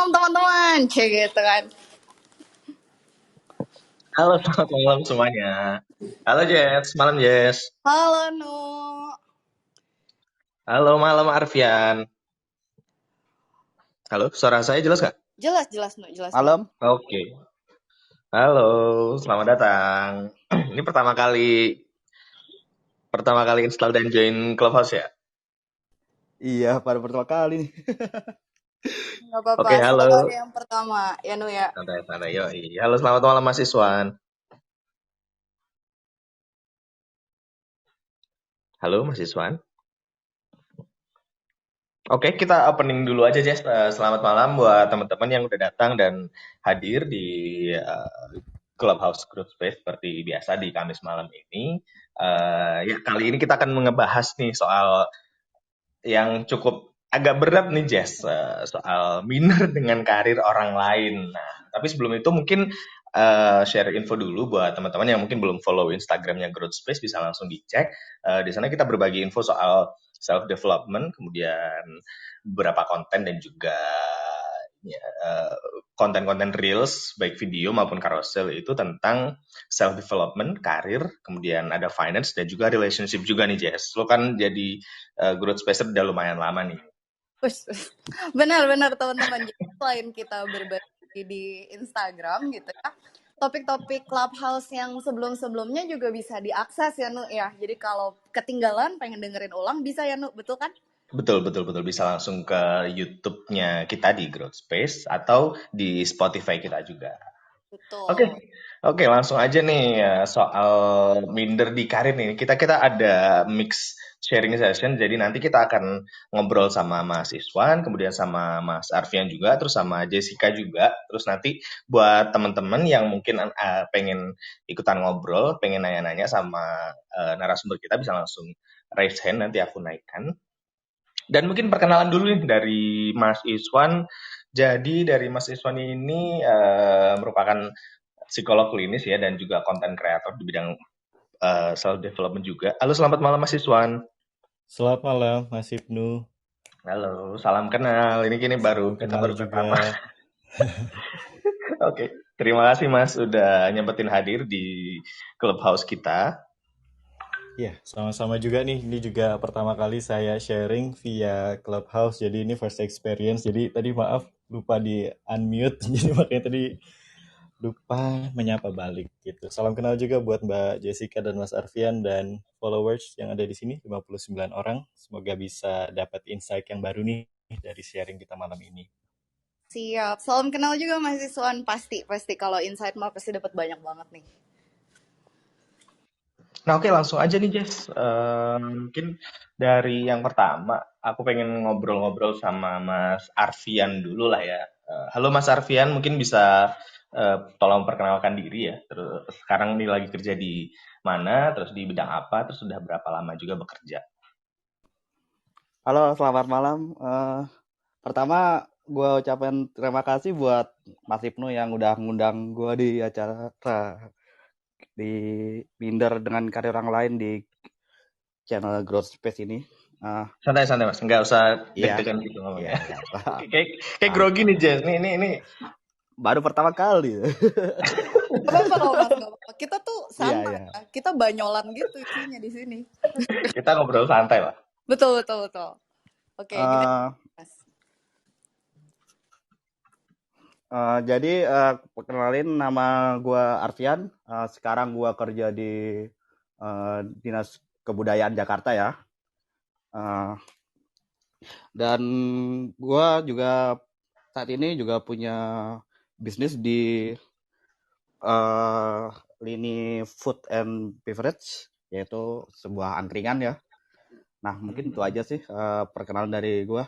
malam teman-teman, cek gitu kan. Halo, selamat malam semuanya. Halo Jess, malam Jess. Halo Nu. Halo malam Arfian. Halo, suara saya jelas nggak? Jelas Nu, jelas banget. Malam. Oke. Halo, selamat datang. Ini pertama kali install dan join Clubhouse ya? Iya, pada pertama kali nih. Gak apa-apa, Oke, selalu ada halo. yang pertama, ya Nu ya. Santai-santai, yoi. Halo, selamat malam Mas Iswan. Halo Mas Iswan. Oke, kita opening dulu aja Jess. Selamat malam buat teman-teman yang udah datang dan hadir di Clubhouse Group Space seperti biasa di Kamis malam ini. Ya kali ini kita akan ngebahas nih soal yang cukup agak berat nih Jess, soal minor dengan karir orang lain. Nah, tapi sebelum itu mungkin share info dulu buat teman-teman yang mungkin belum follow Instagramnya Growth Space, bisa langsung dicek. Di sana kita berbagi info soal self development, kemudian beberapa konten dan juga ya, konten-konten reels baik video maupun carousel itu tentang self development, karir, kemudian ada finance dan juga relationship juga nih Jess. Lo kan jadi growth spacer udah lumayan lama nih. Benar-benar teman-teman. Jadi selain kita berbagi di Instagram gitu ya, topik-topik Clubhouse yang sebelum-sebelumnya juga bisa diakses ya Nu ya. Jadi kalau ketinggalan pengen dengerin ulang bisa ya Nu, betul kan? Betul. Bisa langsung ke YouTube-nya kita di Growth Space atau di Spotify kita juga. Oke, Betul. oke, langsung aja nih ya, soal minder di karir nih. Kita ada mix sharing session, jadi nanti kita akan ngobrol sama Mas Iswan, kemudian sama Mas Arfian juga, terus sama Jessica juga. Terus nanti buat teman-teman yang mungkin pengen ikutan ngobrol, pengen nanya-nanya sama narasumber kita, bisa langsung raise hand, nanti aku naikkan. Dan mungkin perkenalan dulu nih dari Mas Iswan. Jadi dari Mas Iswan ini merupakan psikolog klinis ya dan juga konten kreator di bidang self development juga. Halo, selamat malam Mas Iswan. Selamat malam, Mas Ibnu. Halo, salam kenal. Ini kini Salam kita kenal baru juga. pertama. Oke, terima kasih Mas udah nyempetin hadir di Clubhouse kita. Ya, sama-sama juga nih. Ini juga pertama kali saya sharing via Clubhouse. Jadi ini first experience. Jadi tadi maaf lupa di unmute. Jadi makanya tadi lupa menyapa balik gitu. Salam kenal juga buat Mbak Jessica dan Mas Arfian dan followers yang ada di sini 59 orang. Semoga bisa dapat insight yang baru nih dari sharing kita malam ini. Siap. Salam kenal juga Mas Iswan. Pasti kalau insight mah pasti dapat banyak banget nih. Nah, oke, langsung aja nih Jess. Mungkin dari yang pertama, aku pengen ngobrol-ngobrol sama Mas Arfian dulu lah ya. Halo Mas Arfian, mungkin bisa tolong perkenalkan diri ya. Terus sekarang ini lagi kerja di mana, terus di bidang apa, terus sudah berapa lama juga bekerja. Halo, selamat malam. Pertama, gue ucapin terima kasih buat Mas Ibnu yang udah ngundang gue di acara di minder dengan karir orang lain di channel Growth Space ini. Santai-santai Mas, nggak usah Iya, deg-degan gitu ngomongnya. iya. Kayak grogi nih Jess. Ini. Baru pertama kali. Gak apa-apa loh Mas, gak apa-apa. Kita tuh santai, Iya. kita banyolan gitu isinya di sini. Kita ngobrol santai lah. Betul. Oke, gimana Mas? Jadi perkenalin, nama gue Arfian. Sekarang gue kerja di Dinas Kebudayaan Jakarta ya. Dan gue juga saat ini juga punya bisnis di lini food and beverage, yaitu sebuah angkringan ya. Nah, mungkin itu aja sih perkenalan dari gue.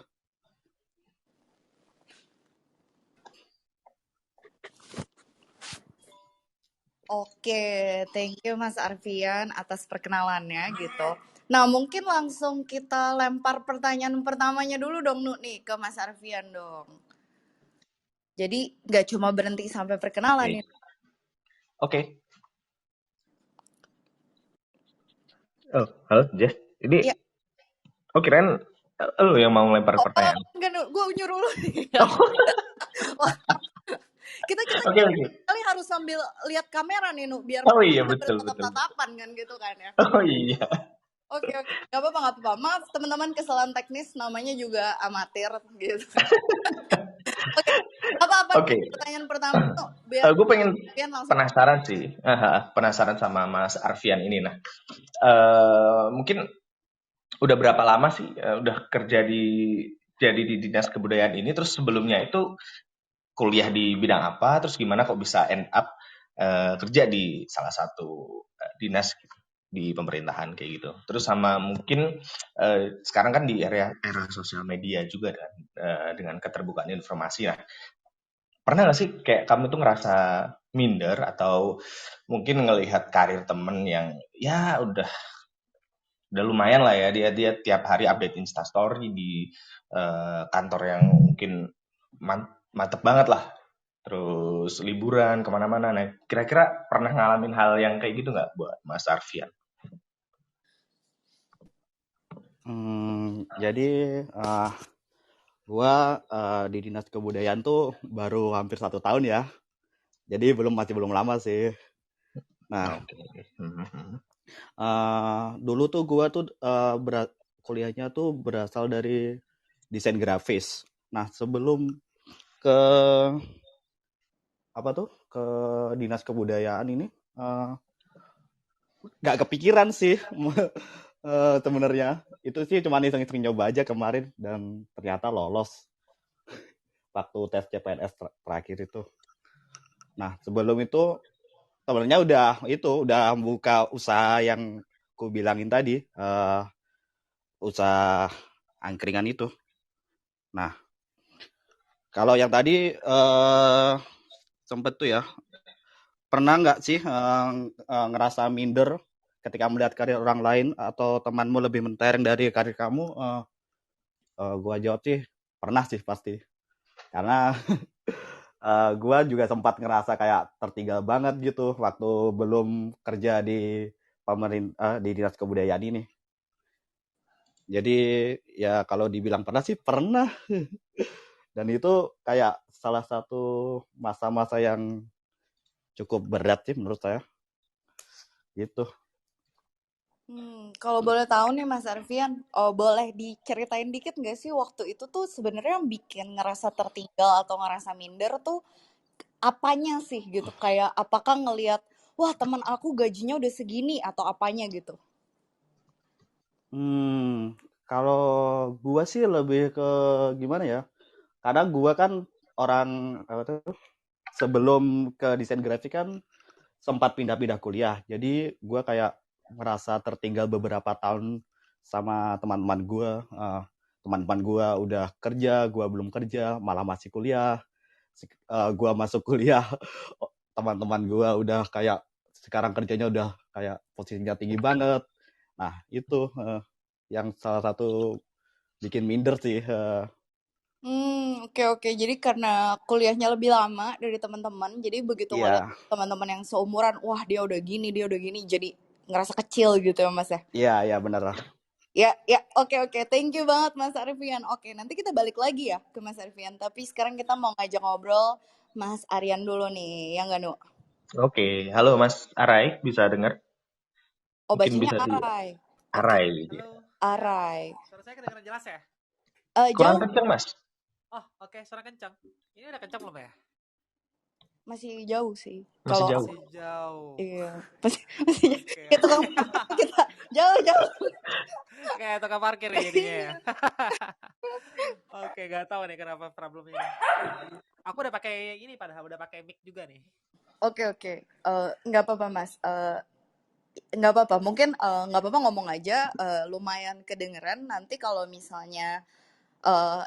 Oke, thank you Mas Arfian atas perkenalannya gitu. Nah, mungkin langsung kita lempar pertanyaan pertamanya dulu dong Nu nih ke Mas Arfian dong. Jadi nggak cuma berhenti sampai perkenalan nih. Oke. Oh, halo Jess. Ini Iya. kirain lu yang mau ngelempar pertanyaan. Enggak, gue nyuruh lu nih. Wah, kita Oke, oke. kali harus sambil lihat kamera nih, Nu, biar Oh iya, kita betul, betul. bertatap-tatapan kan gitu kan ya. Oh iya. Oke, nggak apa-apa. Maaf teman-teman, kesalahan teknis, namanya juga amatir gitu. Oke, apa Oke. pertanyaan pertama tuh biar Gue pengen Arfian langsung. penasaran sih. Penasaran sama Mas Arfian ini. Nah, mungkin udah berapa lama sih udah kerja jadi di dinas kebudayaan ini? Terus sebelumnya itu kuliah di bidang apa? Terus gimana kok bisa end up kerja di salah satu dinas gitu, di pemerintahan kayak gitu. Terus sama mungkin sekarang kan di era sosial media juga kan, dengan keterbukaan informasi. Nah, pernah nggak sih kayak kamu tuh ngerasa minder atau mungkin ngelihat karir temen yang ya udah lumayan lah ya, dia tiap hari update Instastory di kantor yang mungkin mantep banget lah, terus liburan kemana-mana. Nah, kira-kira pernah ngalamin hal yang kayak gitu nggak buat Mas Arfian? Jadi gua di dinas kebudayaan tuh baru hampir 1 tahun ya. Jadi masih belum lama sih. Nah, Oke. dulu tuh gua tuh kuliahnya tuh berasal dari desain grafis. Nah, sebelum ke ke dinas kebudayaan ini nggak kepikiran sih sebenarnya. Itu sih cuma iseng-iseng nyoba aja kemarin dan ternyata lolos waktu tes CPNS terakhir itu. Nah, sebelum itu sebenarnya udah buka usaha yang ku bilangin tadi, usaha angkringan itu. Nah, kalau yang tadi sempet tuh ya, pernah nggak sih ngerasa minder ketika melihat karir orang lain atau temanmu lebih mentereng dari karir kamu? Gua jawab sih pernah sih pasti, karena gua juga sempat ngerasa kayak tertinggal banget gitu waktu belum kerja di pemerintah di dinas kebudayaan ini. Jadi ya kalau dibilang pernah sih pernah. Dan itu kayak salah satu masa-masa yang cukup berat sih menurut saya. Gitu. Kalau boleh tahu nih Mas Arfian, boleh diceritain dikit nggak sih waktu itu tuh sebenarnya yang bikin ngerasa tertinggal atau ngerasa minder tuh apanya sih gitu? Kayak apakah ngelihat, wah teman aku gajinya udah segini atau apanya gitu? Kalau gua sih lebih ke gimana ya? Karena gua kan orang sebelum ke desain grafik kan sempat pindah-pindah kuliah. Jadi gua kayak merasa tertinggal beberapa tahun sama teman-teman gua. Teman-teman gua udah kerja, gua belum kerja, malah masih kuliah. Gua masuk kuliah, teman-teman gua udah kayak sekarang kerjanya udah kayak posisinya tinggi banget. Nah, itu yang salah satu bikin minder sih. Oke. Jadi karena kuliahnya lebih lama dari teman-teman, jadi begitu ngeliat Iya, teman-teman yang seumuran, wah dia udah gini, jadi ngerasa kecil gitu ya Mas ya? iya benar lah. Ya, oke. Thank you banget Mas Arfian. Oke, nanti kita balik lagi ya ke Mas Arfian. Tapi sekarang kita mau ngajak ngobrol Mas Aryan dulu nih, ya nggak Nu? Oke, halo Mas Arai, bisa dengar? Oh, Mungkin bacanya bisa di Arai. Oke, Arai gitu ya. Halo, Arai. suara saya kedengeran jelas ya? Kurang Jauh, kencang Mas. Oh, oke, suara kencang. Ini udah kencang belum ya? masih jauh sih. Masih Kalau jauh. Masih jauh. iya, masih Oke. kita kita jauh. Kayak tukang parkir ya jadinya ya. Oke, nggak tahu nih kenapa problemnya ini. Aku udah pakai ini padahal udah pakai mic juga nih. Oke. Nggak apa-apa Mas. Nggak apa-apa. Mungkin nggak apa-apa ngomong aja. Lumayan kedengeran. Nanti kalau misalnya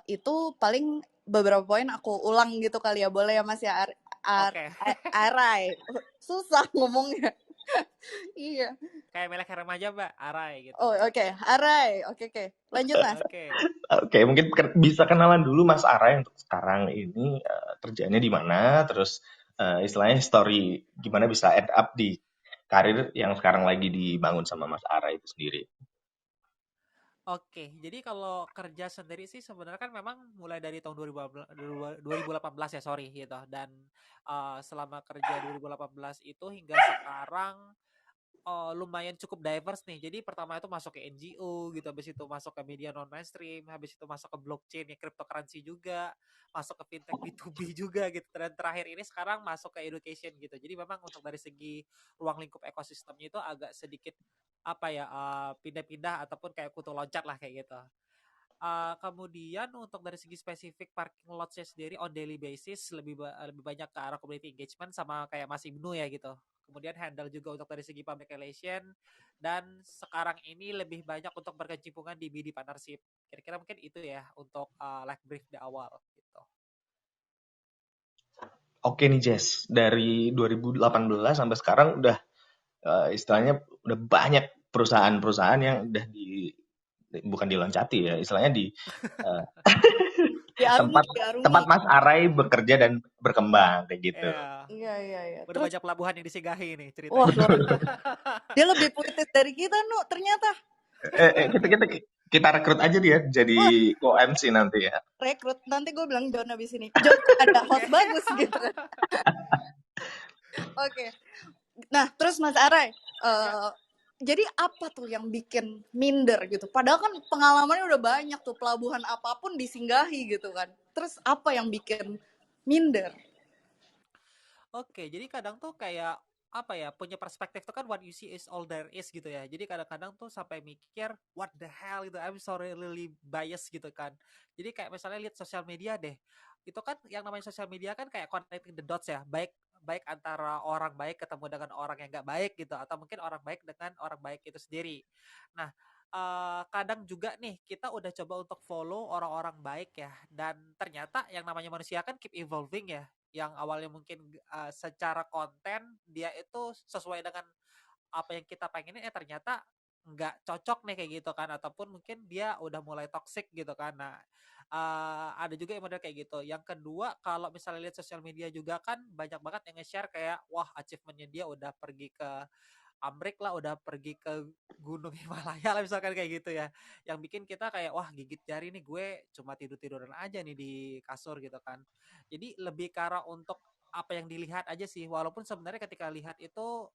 itu paling beberapa poin aku ulang gitu kali ya. Boleh ya Mas ya? Oke. Arai. Susah ngomongnya. Iya. Kayak melek remaja Mbak, Arai gitu. Oh, oke. Arai. Oke. Lanjut Mas. Oke, mungkin bisa kenalan dulu Mas Arai untuk sekarang ini kerjanya di mana, terus istilahnya story gimana bisa end up di karir yang sekarang lagi dibangun sama Mas Arai itu sendiri. Oke, jadi kalau kerja sendiri sih sebenarnya kan memang mulai dari tahun 2018 ya, sorry gitu. Dan selama kerja 2018 itu hingga sekarang lumayan cukup diverse nih. Jadi pertama itu masuk ke NGO gitu, habis itu masuk ke media non mainstream, habis itu masuk ke blockchain ya, cryptocurrency juga, masuk ke fintech B2B juga gitu. Dan terakhir ini sekarang masuk ke education gitu. Jadi memang untuk dari segi ruang lingkup ekosistemnya itu agak sedikit apa ya pindah-pindah ataupun kayak kutu loncat lah kayak gitu. Kemudian untuk dari segi spesifik parking lotsnya sendiri on daily basis lebih banyak ke arah community engagement sama kayak Mas Ibnu ya gitu. Kemudian handle juga untuk dari segi public relation dan sekarang ini lebih banyak untuk berkecimpungan di BD partnership. Kira-kira mungkin itu ya untuk live brief di awal gitu. Oke nih Jess, dari 2018 sampai sekarang udah istilahnya udah banyak perusahaan-perusahaan yang udah bukan diloncati ya, istilahnya di Diarungi, tempat Mas Arai bekerja dan berkembang kayak gitu. Iya. Iya. Udah Terus, banyak pelabuhan yang disinggahi nih wah ceritanya. luar biasa. Dia lebih puitis dari kita, Nu, ternyata. Kita rekrut aja dia jadi Wah, OMC nanti ya. rekrut. Nanti gue bilang John abis ini. John, ada host bagus gitu kan. Oke. Nah, terus Mas Arai, jadi apa tuh yang bikin minder gitu? Padahal kan pengalamannya udah banyak tuh, pelabuhan apapun disinggahi gitu kan. Terus apa yang bikin minder? Oke, jadi kadang tuh kayak apa ya, punya perspektif tuh kan what you see is all there is gitu ya. Jadi kadang-kadang tuh sampai mikir what the hell gitu, I'm sorry really biased gitu kan. Jadi kayak misalnya lihat sosial media deh. Itu kan yang namanya sosial media kan kayak connecting the dots ya. Baik baik antara orang baik ketemu dengan orang yang gak baik gitu atau mungkin orang baik dengan orang baik itu sendiri. Nah, kadang juga nih kita udah coba untuk follow orang-orang baik ya dan ternyata yang namanya manusia kan keep evolving ya, yang awalnya mungkin secara konten dia itu sesuai dengan apa yang kita pengenin ternyata nggak cocok nih kayak gitu kan ataupun mungkin dia udah mulai toxic gitu kan. Nah, ada juga yang model kayak gitu. Yang kedua, kalau misalnya lihat sosial media juga kan banyak banget yang nge-share kayak wah achievementnya dia udah pergi ke Amrik lah, udah pergi ke Gunung Himalaya lah misalkan kayak gitu ya. Yang bikin kita kayak wah gigit jari nih, gue cuma tiduran aja nih di kasur gitu kan. Jadi lebih ke arah untuk apa yang dilihat aja sih. Walaupun sebenarnya ketika lihat itu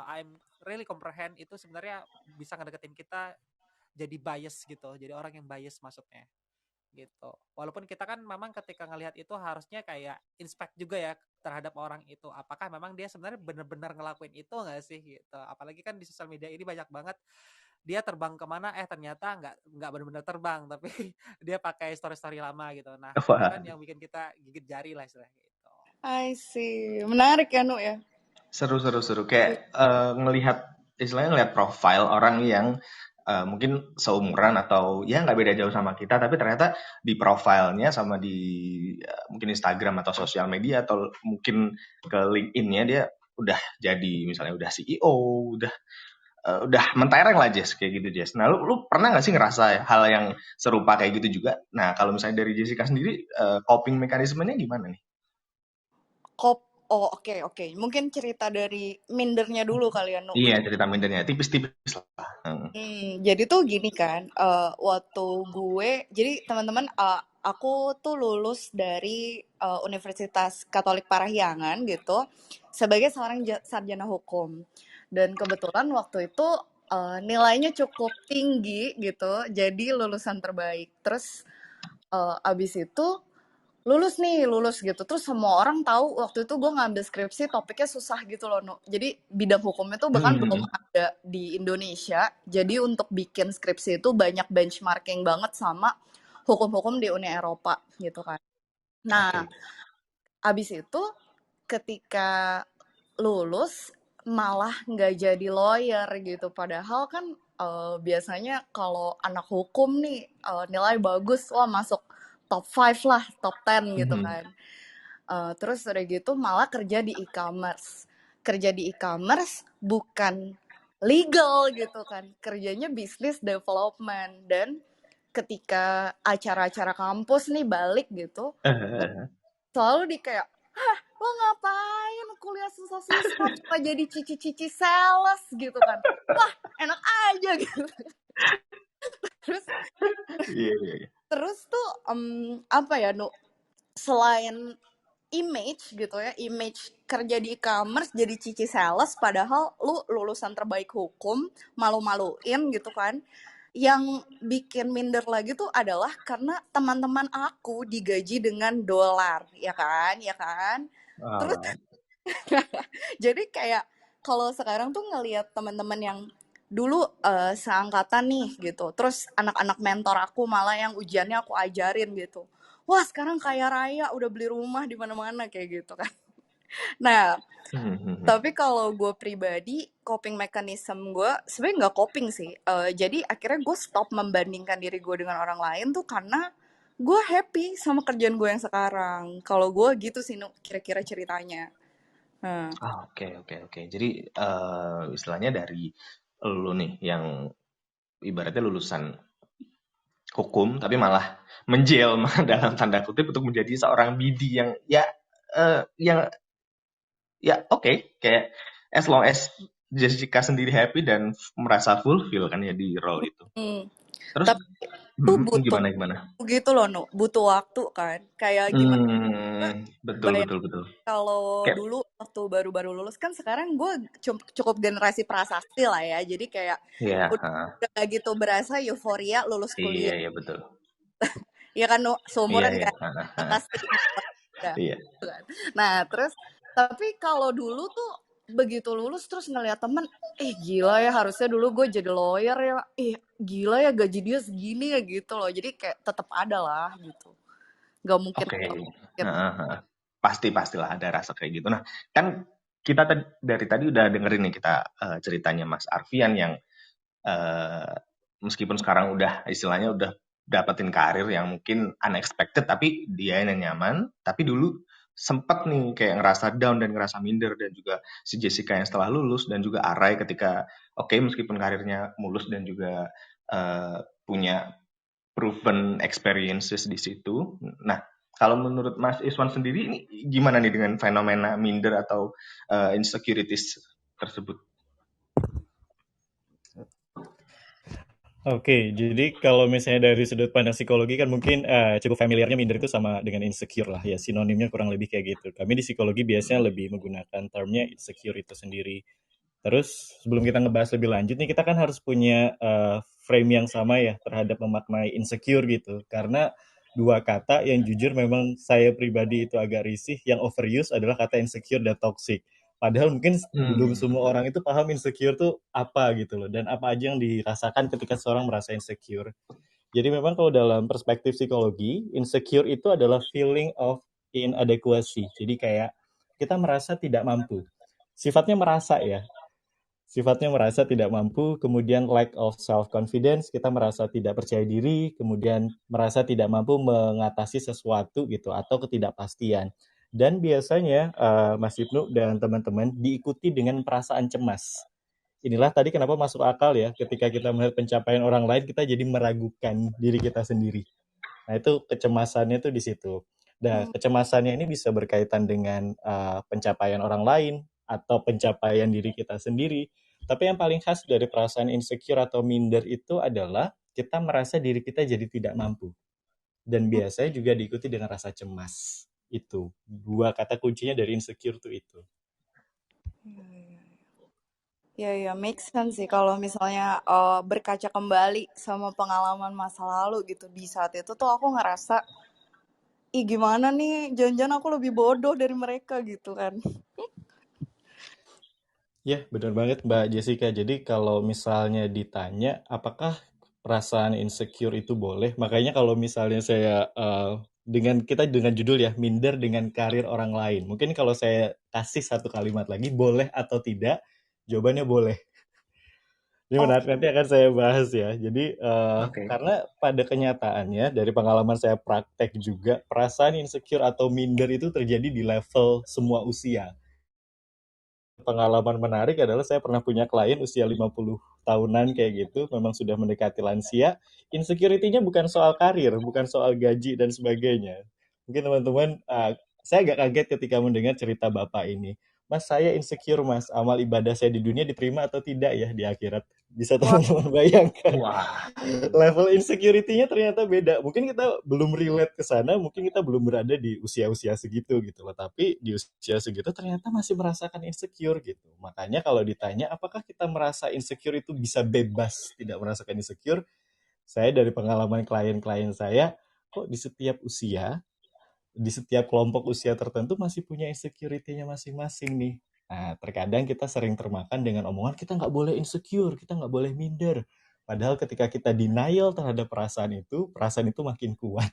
I'm really comprehend itu sebenarnya bisa ngedeketin kita jadi bias gitu. Jadi orang yang bias maksudnya gitu. Walaupun kita kan memang ketika ngelihat itu harusnya kayak inspect juga ya terhadap orang itu. Apakah memang dia sebenarnya benar-benar ngelakuin itu nggak sih gitu. Apalagi kan di sosial media ini banyak banget dia terbang kemana ternyata nggak benar-benar terbang tapi dia pakai story-story lama gitu. Nah, itu kan yang bikin kita gigit jari lah istilahnya gitu. I see. Menarik ya, Nu ya? Seru. Kayak istilahnya ngelihat profile orang yang mungkin seumuran atau ya nggak beda jauh sama kita, tapi ternyata di profilnya sama di mungkin Instagram atau sosial media atau mungkin ke LinkedIn-nya dia udah jadi misalnya udah CEO, udah mentereng lah Jess kayak gitu Jess. Nah lu pernah nggak sih ngerasa hal yang serupa kayak gitu juga? Nah kalau misalnya dari Jessica sendiri coping mekanismenya gimana nih? Oke. Mungkin cerita dari mindernya dulu kali ya, Nu. Iya cerita mindernya tipis-tipis lah. Jadi tuh gini kan, waktu jadi teman-teman, aku tuh lulus dari Universitas Katolik Parahyangan gitu, sebagai seorang sarjana hukum. Dan kebetulan waktu itu nilainya cukup tinggi gitu, jadi lulusan terbaik. Terus abis itu lulus gitu. Terus semua orang tahu waktu itu gue ngambil skripsi topiknya susah gitu loh, Nu. Jadi bidang hukumnya tuh bahkan belum ada di Indonesia. Jadi untuk bikin skripsi itu banyak benchmarking banget sama hukum-hukum di Uni Eropa gitu kan. Nah, abis itu ketika lulus malah nggak jadi lawyer gitu. Padahal kan biasanya kalau anak hukum nih nilai bagus, wah masuk top 5 lah, top 10 gitu kan. Terus udah gitu malah kerja di e-commerce. Kerja di e-commerce bukan legal gitu kan. Kerjanya business development. Dan ketika acara-acara kampus nih balik gitu, selalu di kayak, lo ngapain kuliah susah-susah cuma jadi cici-cici sales gitu kan. Wah, enak aja gitu. Iya, iya, iya. Terus tuh apa ya, Nu? Selain image gitu ya, image kerja di e-commerce jadi cici sales padahal lu lulusan terbaik hukum, malu-maluin gitu kan. Yang bikin minder lagi tuh adalah karena teman-teman aku digaji dengan dolar, ya kan? Ya kan? Terus Ah, jadi kayak kalau sekarang tuh ngelihat teman-teman yang dulu seangkatan nih gitu, terus anak-anak mentor aku malah yang ujiannya aku ajarin gitu. Wah sekarang kaya raya udah beli rumah di mana-mana kayak gitu kan. Nah, tapi kalau gue pribadi, coping mechanism gue sebenarnya nggak coping sih. Jadi akhirnya gue stop membandingkan diri gue dengan orang lain tuh karena gue happy sama kerjaan gue yang sekarang. Kalau gue gitu sih, Nu, kira-kira ceritanya. Nah, oke, oke, oke. Jadi istilahnya dari lu nih yang ibaratnya lulusan hukum tapi malah menjelma dalam tanda kutip untuk menjadi seorang BD yang yang ya oke, kayak as long as Jessica sendiri happy dan merasa fulfill kan ya di role itu. hmm. Terus Tapi tuh butuh gimana gimana? gitu loh, Nu. Butuh waktu kan. Kayak gimana? Betul, Bayang betul, betul. kalau Kayak dulu waktu baru-baru lulus kan sekarang gue cukup generasi prasasti lah ya. Jadi kayak ya, udah gak gitu berasa euforia lulus iya, kuliah. iya, betul. Ya kan, Nu, Iya, seumuran iya, kan pasti udah iya. kan. Nah, terus tapi kalau dulu tuh begitu lulus terus ngeliat temen, gila ya harusnya dulu gue jadi lawyer ya, gila ya gaji dia segini ya gitu loh. Jadi kayak tetap ada lah gitu. Gak mungkin, Oke. gak mungkin. Pastilah ada rasa kayak gitu. Nah, kan kita dari tadi udah dengerin nih kita ceritanya Mas Arfian yang eh, meskipun sekarang udah istilahnya udah dapetin karir yang mungkin unexpected tapi dia yang nyaman, tapi dulu sempat nih kayak ngerasa down dan ngerasa minder, dan juga si Jessica yang setelah lulus, dan juga Arai ketika oke, meskipun karirnya mulus dan juga punya proven experiences di situ. Nah, kalau menurut Mas Iswan sendiri ini gimana nih dengan fenomena minder atau insecurities tersebut? Oke, jadi kalau misalnya dari sudut pandang psikologi kan mungkin cukup familiarnya minder itu sama dengan insecure lah ya, sinonimnya kurang lebih kayak gitu. Kami di psikologi biasanya lebih menggunakan termnya insecure itu sendiri. Terus sebelum kita ngebahas lebih lanjut nih, kita kan harus punya frame yang sama ya terhadap memaknai insecure gitu. Karena dua kata yang jujur memang saya pribadi itu agak risih, yang overuse adalah kata insecure dan toxic. Padahal mungkin belum semua orang itu paham insecure tuh apa gitu loh, dan apa aja yang dirasakan ketika seorang merasa insecure. Jadi memang kalau dalam perspektif psikologi, insecure itu adalah feeling of inadequacy. Jadi kayak kita merasa tidak mampu. Sifatnya merasa ya, sifatnya merasa tidak mampu, kemudian lack of self-confidence, kita merasa tidak percaya diri, kemudian merasa tidak mampu mengatasi sesuatu gitu, atau ketidakpastian. Dan biasanya Mas Ibnu dan teman-teman diikuti dengan perasaan cemas. Inilah tadi kenapa masuk akal ya, ketika kita melihat pencapaian orang lain, kita jadi meragukan diri kita sendiri. Nah itu kecemasannya tuh di situ. Nah kecemasannya ini bisa berkaitan dengan pencapaian orang lain atau pencapaian diri kita sendiri. Tapi yang paling khas dari perasaan insecure atau minder itu adalah kita merasa diri kita jadi tidak mampu. Dan biasanya juga diikuti dengan rasa cemas. Itu dua kata kuncinya dari insecure tuh itu. Ya, make sense sih kalau misalnya berkaca kembali sama pengalaman masa lalu gitu. Di saat itu tuh aku ngerasa, gimana nih, jangan-jangan aku lebih bodoh dari mereka gitu kan. Ya, benar banget Mbak Jessica. Jadi kalau misalnya ditanya apakah perasaan insecure itu boleh, makanya kalau misalnya saya dengan kita dengan judul ya minder dengan karir orang lain. Mungkin kalau saya kasih satu kalimat lagi, boleh atau tidak, jawabannya boleh. Ini Oh, menarik, nanti akan saya bahas ya. Jadi Oke. karena pada kenyataannya dari pengalaman saya praktek juga, perasaan insecure atau minder itu terjadi di level semua usia. Pengalaman menarik adalah saya pernah punya klien usia 50 tahunan kayak gitu, memang sudah mendekati lansia. Insecurity-nya bukan soal karir, bukan soal gaji dan sebagainya. Mungkin teman-teman, saya agak kaget ketika mendengar cerita Bapak ini. Mas saya insecure mas, amal ibadah saya di dunia diterima atau tidak ya di akhirat. Bisa Wah, teman-teman bayangkan. Wah, Level insecurity-nya ternyata beda. Mungkin kita belum relate ke sana, mungkin kita belum berada di usia-usia segitu gitu loh. Tapi di usia segitu ternyata masih merasakan insecure gitu. Makanya kalau ditanya apakah kita merasa insecure itu bisa bebas tidak merasakan insecure, saya dari pengalaman klien-klien saya, kok di setiap usia, di setiap kelompok usia tertentu masih punya insecurity-nya masing-masing nih. Nah, terkadang kita sering termakan dengan omongan kita nggak boleh insecure, kita nggak boleh minder. Padahal ketika kita denial terhadap perasaan itu makin kuat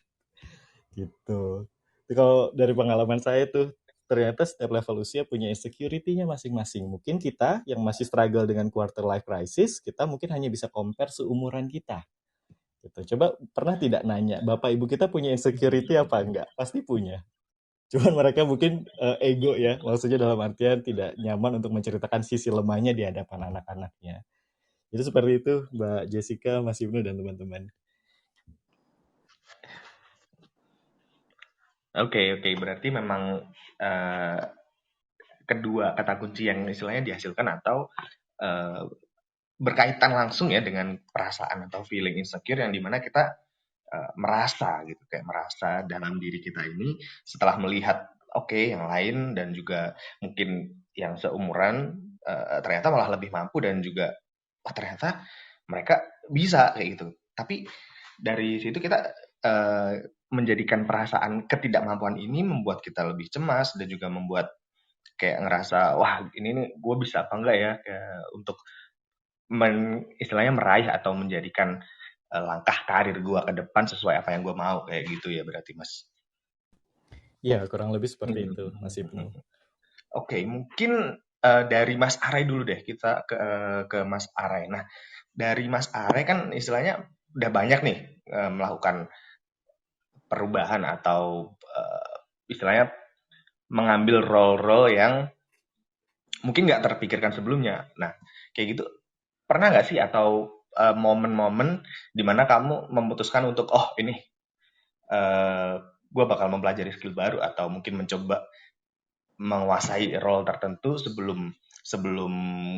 gitu. Jadi kalau dari pengalaman saya tuh, ternyata setiap level usia punya insecurity-nya masing-masing. Mungkin kita yang masih struggle dengan quarter life crisis, kita mungkin hanya bisa compare seumuran kita. Gitu. Coba pernah tidak nanya, Bapak Ibu kita punya insecurity apa enggak? Pasti punya. Cuman mereka mungkin ego ya, maksudnya dalam artian tidak nyaman untuk menceritakan sisi lemahnya di hadapan anak-anaknya. Jadi seperti itu, Mbak Jessica, Mas Ibnu, dan teman-teman. oke. Berarti memang eh, kedua kata kunci yang istilahnya dihasilkan atau eh, berkaitan langsung ya dengan perasaan atau feeling insecure yang dimana kita merasa gitu, kayak merasa dalam diri kita ini setelah melihat oke yang lain dan juga mungkin yang seumuran ternyata malah lebih mampu dan juga ternyata mereka bisa kayak gitu. Tapi dari situ kita menjadikan perasaan ketidakmampuan ini membuat kita lebih cemas dan juga membuat kayak ngerasa wah ini nih gue bisa apa enggak ya, untuk istilahnya meraih atau menjadikan langkah karir gue ke depan sesuai apa yang gue mau kayak gitu ya berarti Mas. Ya, kurang lebih seperti itu, Mas Ibnu. Oke, mungkin dari Mas Arai dulu deh kita ke Mas Arai. Nah, dari Mas Arai kan istilahnya udah banyak nih melakukan perubahan atau istilahnya mengambil role-role yang mungkin nggak terpikirkan sebelumnya. Nah, kayak gitu pernah nggak sih atau momen-momen di mana kamu memutuskan untuk oh ini gue bakal mempelajari skill baru atau mungkin mencoba menguasai role tertentu sebelum sebelum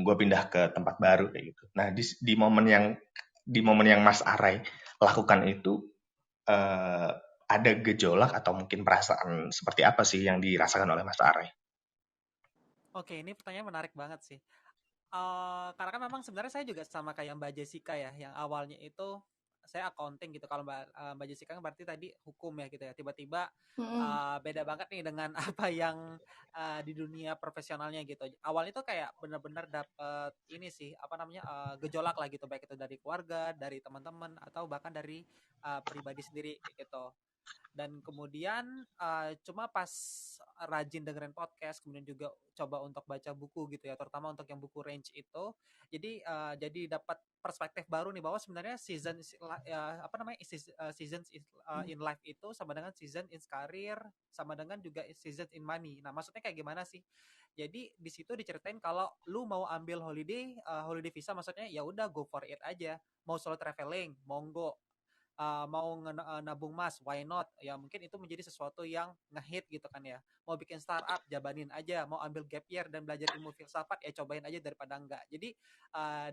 gue pindah ke tempat baru kayak gitu. Nah di momen yang Mas Arai lakukan itu eh, ada gejolak atau mungkin perasaan seperti apa sih yang dirasakan oleh Mas Arai? Oke, ini pertanyaan menarik banget sih. Karena kan memang sebenarnya saya juga sama kayak Mbak Jessica ya, yang awalnya itu saya accounting gitu. Kalau Mbak Jessica kan berarti tadi hukum ya gitu ya. Tiba-tiba beda banget nih dengan apa yang di dunia profesionalnya gitu. Awalnya tuh kayak benar-benar dapet ini sih, apa namanya, gejolak lah gitu, baik itu dari keluarga, dari teman-teman, atau bahkan dari pribadi sendiri kayak gitu. Dan kemudian cuma pas rajin dengerin podcast, kemudian juga coba untuk baca buku gitu ya, terutama untuk yang buku range itu. Jadi dapat perspektif baru nih bahwa sebenarnya apa namanya, seasons in life itu sama dengan season in career, sama dengan juga season in money. Nah, maksudnya kayak gimana sih? Jadi di situ diceritain kalau lu mau ambil holiday visa, maksudnya ya udah go for it aja. Mau solo traveling, monggo. Mau nabung emas, why not? Ya mungkin itu menjadi sesuatu yang ngehit gitu kan ya. Mau bikin startup, jabanin aja. Mau ambil gap year dan belajar ilmu filsafat, ya cobain aja daripada enggak. Jadi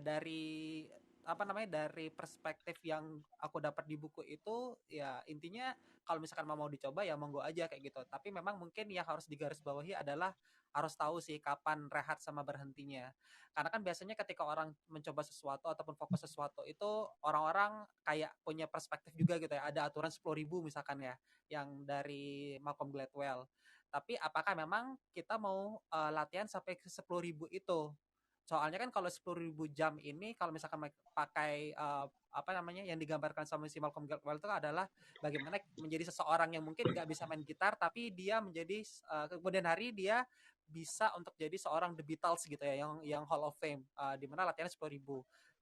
dari apa namanya, dari perspektif yang aku dapat di buku itu, ya intinya kalau misalkan mau dicoba ya monggo aja kayak gitu. Tapi memang mungkin yang harus digarisbawahi adalah harus tahu sih kapan rehat sama berhentinya. Karena kan biasanya ketika orang mencoba sesuatu ataupun fokus sesuatu itu orang-orang kayak punya perspektif juga gitu ya. Ada aturan 10.000 misalkan ya, yang dari Malcolm Gladwell. Tapi apakah memang kita mau latihan sampai ke 10.000 itu? Soalnya kan kalau 10.000 jam ini kalau misalkan pakai apa namanya yang digambarkan sama si Malcolm Gladwell itu adalah bagaimana menjadi seseorang yang mungkin nggak bisa main gitar tapi dia menjadi kemudian hari dia bisa untuk jadi seorang The Beatles gitu ya, yang Hall of Fame, di mana latihannya 10.000.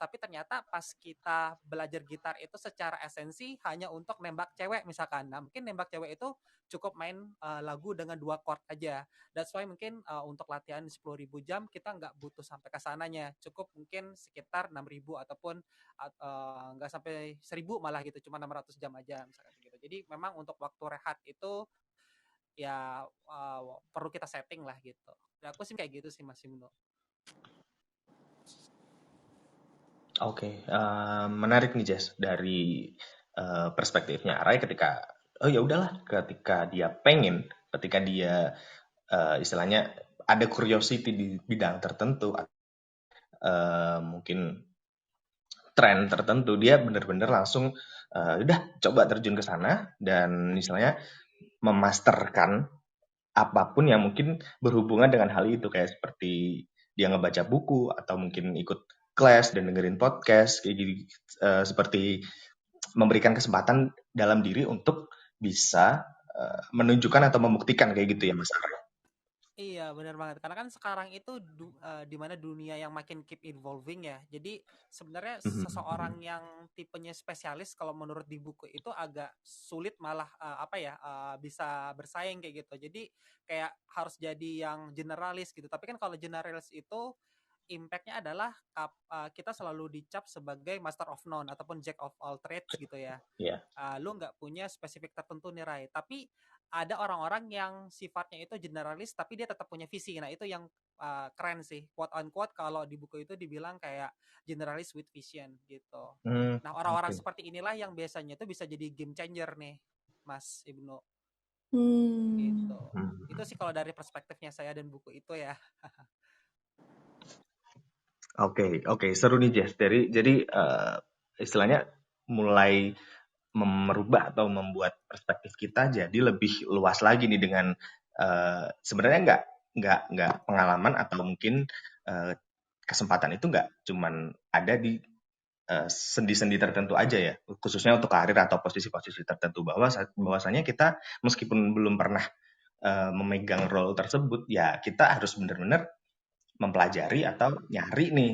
Tapi ternyata pas kita belajar gitar itu secara esensi hanya untuk nembak cewek misalkan. Nah, mungkin nembak cewek itu cukup main lagu dengan 2 chord aja. That's why mungkin untuk latihan 10.000 jam kita nggak butuh sampai ke sananya. Cukup mungkin sekitar 6.000 ataupun nggak sampai 1.000 malah gitu, cuma 600 jam aja misalkan gitu. Jadi memang untuk waktu rehat itu ya perlu kita setting lah gitu. Ya, aku sih kayak gitu sih Mas Ibnu. Oke, menarik nih Jess dari perspektifnya Arai ketika ya udahlah ketika dia pengen, ketika dia istilahnya ada curiosity di bidang tertentu, mungkin tren tertentu, dia benar-benar langsung udah coba terjun ke sana dan istilahnya memasterkan apapun yang mungkin berhubungan dengan hal itu, kayak seperti dia ngebaca buku atau mungkin ikut kelas dan dengerin podcast kayak gitu, seperti memberikan kesempatan dalam diri untuk bisa menunjukkan atau membuktikan kayak gitu ya Mas Arya. Iya, benar banget. Karena kan sekarang itu di mana dunia yang makin keep evolving ya. Jadi sebenarnya seseorang yang tipenya spesialis kalau menurut di buku itu agak sulit malah bisa bersaing kayak gitu. Jadi kayak harus jadi yang generalis gitu. Tapi kan kalau generalis itu impact-nya adalah kita selalu dicap sebagai master of none ataupun jack of all trades gitu ya. Iya. Lu nggak punya spesifik tertentu nih Rai. Tapi ada orang-orang yang sifatnya itu generalis tapi dia tetap punya visi. Nah, itu yang keren sih. Quote unquote kalau di buku itu dibilang kayak generalis with vision gitu. Nah, orang-orang seperti inilah yang biasanya itu bisa jadi game changer nih, Mas Ibnu. Gitu. Itu sih kalau dari perspektifnya saya dan buku itu ya. Oke, seru nih Jess. Jadi istilahnya mulai merubah atau membuat perspektif kita jadi lebih luas lagi nih dengan sebenarnya nggak pengalaman atau mungkin kesempatan itu nggak cuman ada di sendi-sendi tertentu aja ya, khususnya untuk karir atau posisi-posisi tertentu, bahwasanya kita meskipun belum pernah memegang role tersebut, ya kita harus benar-benar mempelajari atau nyari nih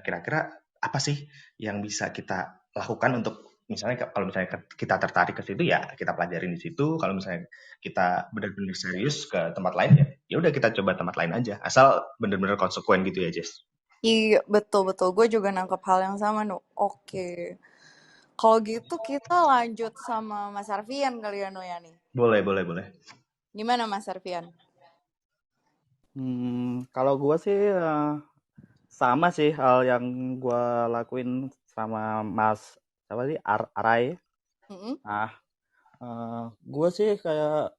kira-kira apa sih yang bisa kita lakukan untuk misalnya kalau misalnya kita tertarik ke situ ya kita pelajarin di situ, kalau misalnya kita benar-benar serius ke tempat lain ya udah kita coba tempat lain aja asal benar-benar konsekuen gitu ya Jess. Iya betul gue juga nangkep hal yang sama Nu. Oke. Kalau gitu kita lanjut sama Mas Arfian kali ya Nu ya nih. Boleh. Gimana Mas Arfian? Kalau gue sih sama sih hal yang gue lakuin sama Mas Arai. Nah, gue sih kayak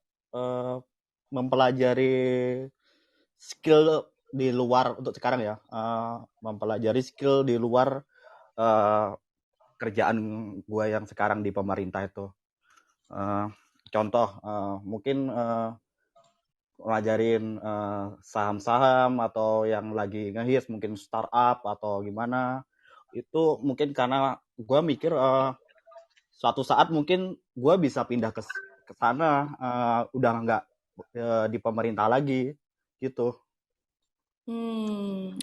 mempelajari skill di luar untuk sekarang ya, mempelajari skill di luar kerjaan gue yang sekarang di pemerintah itu. Contoh mungkin pelajarin saham-saham atau yang lagi ngehits mungkin startup atau gimana. Itu mungkin karena gue mikir suatu saat mungkin gue bisa pindah ke sana, udah nggak di pemerintah lagi gitu.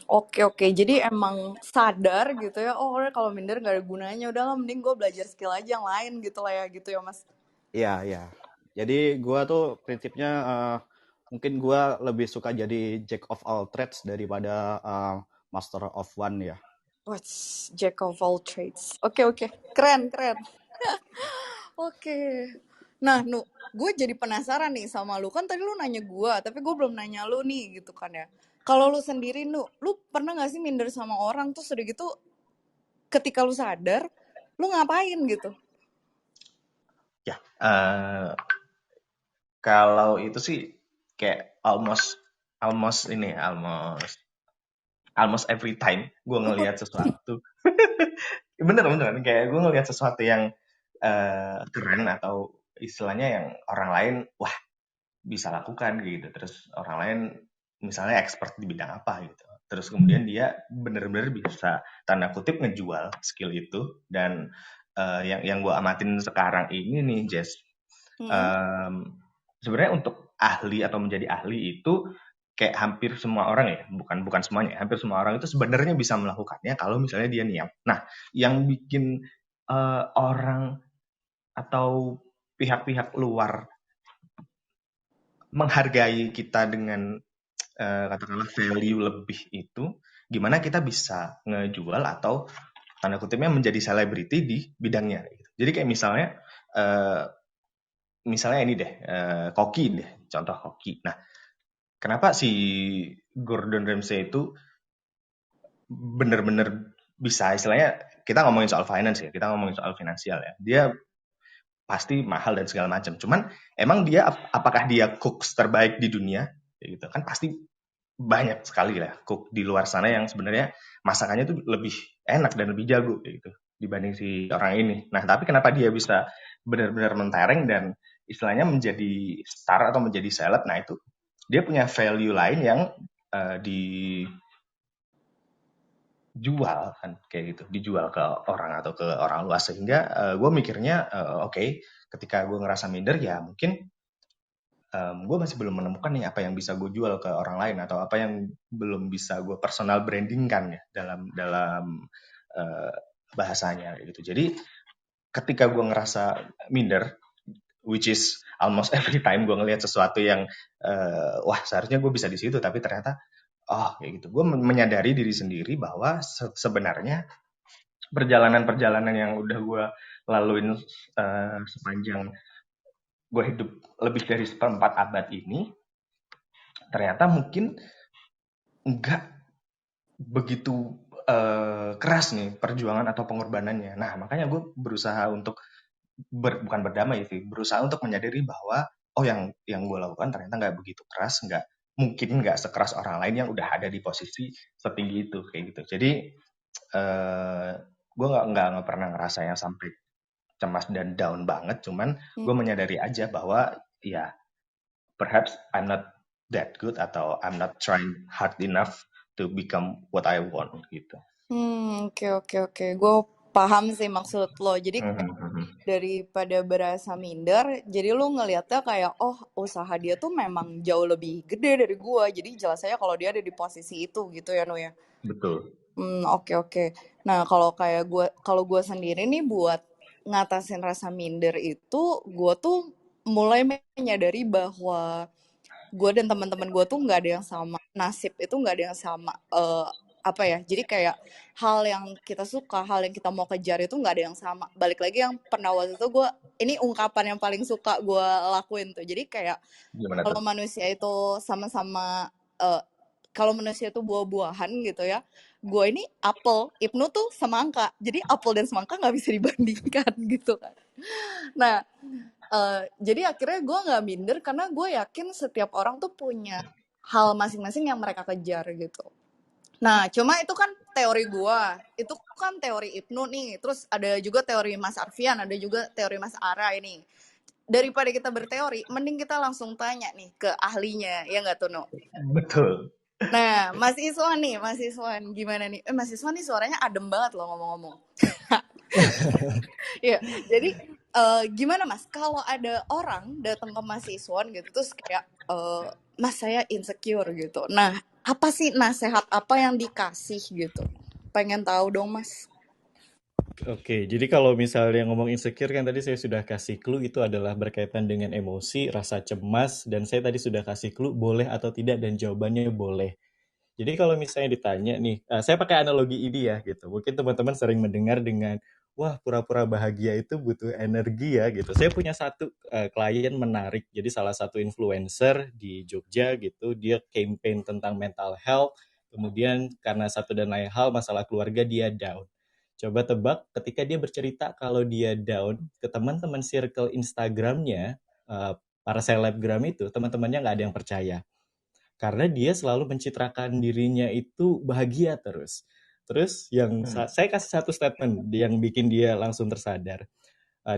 Oke. Jadi emang sadar gitu ya, kalau minder nggak ada gunanya, udahlah mending gue belajar skill aja yang lain gitu lah ya, gitu ya Mas. Iya. Jadi gue tuh prinsipnya mungkin gue lebih suka jadi jack of all trades daripada master of one ya. What's jack of all trades? Oke. Keren. Oke. Nah, Nu, gue jadi penasaran nih sama lu. Kan tadi lu nanya gue, tapi gue belum nanya lu nih gitu kan ya. Kalau lu sendiri, Nu, lu pernah gak sih minder sama orang tuh sudah gitu ketika lu sadar, lu ngapain gitu? Ya, kalau itu sih kayak almost every time gue ngelihat sesuatu. bener kayak gue ngelihat sesuatu yang keren atau istilahnya yang orang lain wah bisa lakukan gitu, terus orang lain misalnya expert di bidang apa gitu, terus kemudian dia bener-bener bisa tanda kutip ngejual skill itu. Dan yang gue amatin sekarang ini nih Jess, sebenarnya untuk ahli atau menjadi ahli itu kayak hampir semua orang ya, bukan semuanya, hampir semua orang itu sebenarnya bisa melakukannya kalau misalnya dia niat. Nah, yang bikin orang atau pihak-pihak luar menghargai kita dengan katakanlah value lebih itu, gimana kita bisa ngejual atau tanda kutipnya menjadi selebriti di bidangnya gitu. Jadi kayak misalnya ini deh, koki deh, contoh hoki. Nah, kenapa si Gordon Ramsay itu bener-bener bisa, istilahnya kita ngomongin soal finance ya, kita ngomongin soal finansial ya. Dia pasti mahal dan segala macam. Cuman emang dia apakah dia cooks terbaik di dunia? Kayak gitu kan pasti banyak sekali lah cook di luar sana yang sebenarnya masakannya tuh lebih enak dan lebih jago kayak gitu dibanding si orang ini. Nah, tapi kenapa dia bisa benar-benar mentereng dan istilahnya menjadi star atau menjadi seleb? Nah, itu dia punya value lain yang dijual kan kayak gitu, dijual ke orang atau ke orang luas, sehingga gue mikirnya oke, ketika gue ngerasa minder ya mungkin gue masih belum menemukan nih apa yang bisa gue jual ke orang lain atau apa yang belum bisa gue personal brandingkan ya dalam bahasanya gitu. Jadi ketika gue ngerasa minder, which is almost every time gue ngelihat sesuatu yang wah seharusnya gue bisa di situ, tapi ternyata kayak gitu. Gue menyadari diri sendiri bahwa sebenarnya perjalanan-perjalanan yang udah gue laluin sepanjang gue hidup lebih dari 1/4 abad ini, ternyata mungkin nggak begitu keras nih perjuangan atau pengorbanannya. Nah, makanya gue berusaha untuk bukan berdamai sih, berusaha untuk menyadari bahwa yang gue lakukan ternyata nggak begitu keras, mungkin nggak sekeras orang lain yang udah ada di posisi setinggi itu kayak gitu. Jadi gue nggak pernah ngerasa yang sampai cemas dan down banget, cuman gue menyadari aja bahwa ya perhaps I'm not that good atau I'm not trying hard enough to become what I want gitu. Oke. Gue paham sih maksud lo. Jadi daripada berasa minder, jadi lo ngelihatnya kayak usaha dia tuh memang jauh lebih gede dari gue. Jadi jelas aja kalau dia ada di posisi itu gitu ya, No ya. Betul. Oke. Nah, kalau gue sendiri nih buat ngatasin rasa minder itu, gue tuh mulai menyadari bahwa gue dan teman-teman gue tuh nggak ada yang sama, nasib itu nggak ada yang sama. Jadi kayak hal yang kita suka, hal yang kita mau kejar itu nggak ada yang sama. Balik lagi yang pernah waktu itu ini ungkapan yang paling suka gue lakuin tuh. Jadi kayak kalau manusia itu sama-sama kalau manusia itu buah-buahan gitu ya, gue ini apel, Ibnu tuh semangka. Jadi apel dan semangka nggak bisa dibandingkan gitu kan. Nah, jadi akhirnya gue nggak minder karena gue yakin setiap orang tuh punya hal masing-masing yang mereka kejar gitu. Nah, cuma itu kan teori gue, itu kan teori Ibnu nih, terus ada juga teori Mas Arfian, ada juga teori Mas Ara ini. Daripada kita berteori, mending kita langsung tanya nih ke ahlinya, ya nggak tuh, No? Betul. Nah, Mas Iswan gimana nih? Mas Iswan nih suaranya adem banget loh ngomong-ngomong. Ya, jadi gimana Mas? Kalau ada orang datang ke Mas Iswan gitu, terus kayak Mas saya insecure gitu. Nah, apa sih nasihat apa yang dikasih gitu? Pengen tahu dong Mas. Oke, jadi kalau misalnya ngomong insecure kan tadi saya sudah kasih clue itu adalah berkaitan dengan emosi, rasa cemas, dan saya tadi sudah kasih clue boleh atau tidak dan jawabannya boleh. Jadi kalau misalnya ditanya nih, saya pakai analogi ini ya gitu. Mungkin teman-teman sering mendengar dengan, wah pura-pura bahagia itu butuh energi ya gitu. Saya punya satu klien menarik, jadi salah satu influencer di Jogja gitu, dia campaign tentang mental health, kemudian karena satu dan lain hal masalah keluarga dia down. Coba tebak ketika dia bercerita kalau dia down ke teman-teman circle Instagramnya, para selebgram itu, teman-temannya nggak ada yang percaya. Karena dia selalu mencitrakan dirinya itu bahagia terus. Terus yang saya kasih satu statement yang bikin dia langsung tersadar.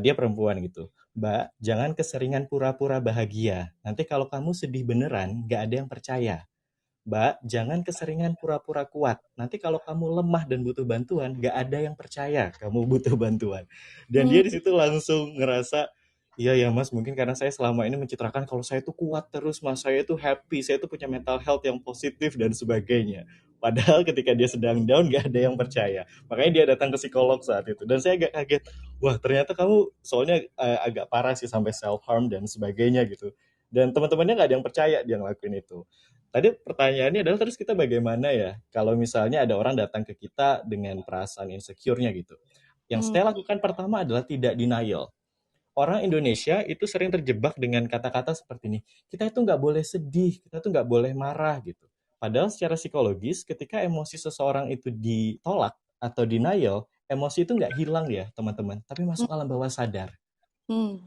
Dia perempuan gitu. Mbak, jangan keseringan pura-pura bahagia. Nanti kalau kamu sedih beneran, gak ada yang percaya. Mbak, jangan keseringan pura-pura kuat. Nanti kalau kamu lemah dan butuh bantuan, gak ada yang percaya kamu butuh bantuan. Dan dia di situ langsung ngerasa, iya ya Mas, mungkin karena saya selama ini mencitrakan kalau saya tuh kuat terus Mas, saya tuh happy, saya tuh punya mental health yang positif dan sebagainya. Padahal ketika dia sedang down gak ada yang percaya. Makanya dia datang ke psikolog saat itu. Dan saya agak kaget, wah ternyata kamu soalnya agak parah sih sampai self-harm dan sebagainya gitu. Dan teman-temannya gak ada yang percaya dia ngelakuin itu. Tadi pertanyaannya adalah terus kita bagaimana ya kalau misalnya ada orang datang ke kita dengan perasaan insecure-nya gitu. Yang saya lakukan pertama adalah tidak denial. orang Indonesia itu sering terjebak dengan kata-kata seperti ini. Kita itu nggak boleh sedih, kita tuh nggak boleh marah gitu. Padahal secara psikologis, ketika emosi seseorang itu ditolak atau denial, emosi itu nggak hilang ya teman-teman, tapi masuk alam bawah sadar. Hmm.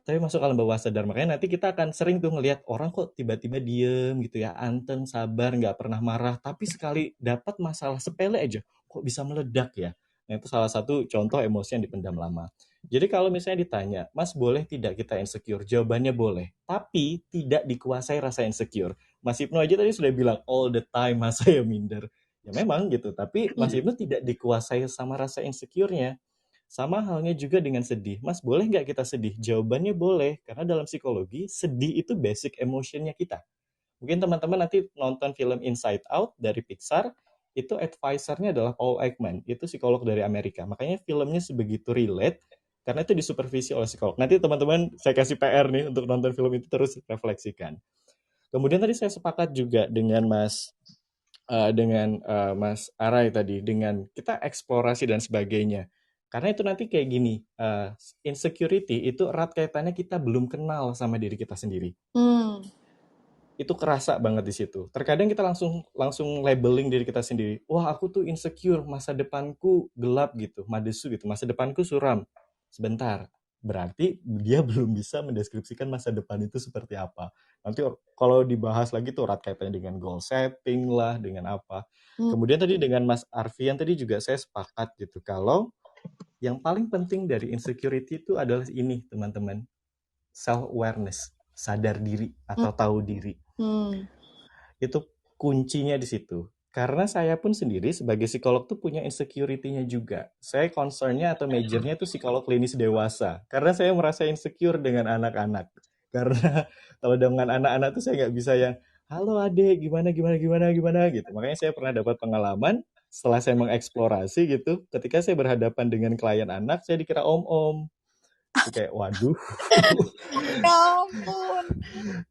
Tapi masuk alam bawah sadar. Makanya nanti kita akan sering tuh ngelihat orang kok tiba-tiba diem gitu ya, anteng, sabar, nggak pernah marah. Tapi sekali dapat masalah sepele aja, kok bisa meledak ya. Nah itu salah satu contoh emosi yang dipendam lama. Jadi kalau misalnya ditanya, Mas boleh tidak kita insecure? Jawabannya boleh. Tapi tidak dikuasai rasa insecure. Mas Ibnu aja tadi sudah bilang, all the time Mas saya minder. Ya memang gitu, tapi Mas Ibnu tidak dikuasai sama rasa insecure-nya. Sama halnya juga dengan sedih. Mas, boleh nggak kita sedih? Jawabannya boleh, karena dalam psikologi, sedih itu basic emotionnya kita. Mungkin teman-teman nanti nonton film Inside Out dari Pixar, itu advisernya adalah Paul Ekman, itu psikolog dari Amerika. Makanya filmnya sebegitu relate, karena itu disupervisi oleh psikolog. Nanti teman-teman, saya kasih PR nih untuk nonton film itu terus refleksikan. Kemudian tadi saya sepakat juga dengan Mas Arai tadi, dengan kita eksplorasi dan sebagainya. Karena itu nanti kayak gini, insecurity itu erat kaitannya kita belum kenal sama diri kita sendiri. Itu kerasa banget di situ. Terkadang kita langsung labeling diri kita sendiri. Wah, aku tuh insecure, masa depanku gelap gitu, madesu gitu, masa depanku suram. Sebentar, berarti dia belum bisa mendeskripsikan masa depan itu seperti apa. Nanti kalau dibahas lagi tuh erat kaitannya dengan goal setting lah, dengan apa. Kemudian tadi dengan Mas Arfian tadi juga saya sepakat gitu. Kalau yang paling penting dari insecurity itu adalah ini, teman-teman. Self-awareness, sadar diri atau tahu diri. Itu kuncinya di situ. Karena saya pun sendiri sebagai psikolog tuh punya insecurity-nya juga. Saya concern-nya atau major-nya tuh psikolog klinis dewasa. Karena saya merasa insecure dengan anak-anak. Karena kalau dengan anak-anak tuh saya nggak bisa yang, halo adik, gimana gitu. Makanya saya pernah dapat pengalaman setelah saya mengeksplorasi gitu, ketika saya berhadapan dengan klien anak, saya dikira om-om. Itu kayak, waduh. Ya ampun.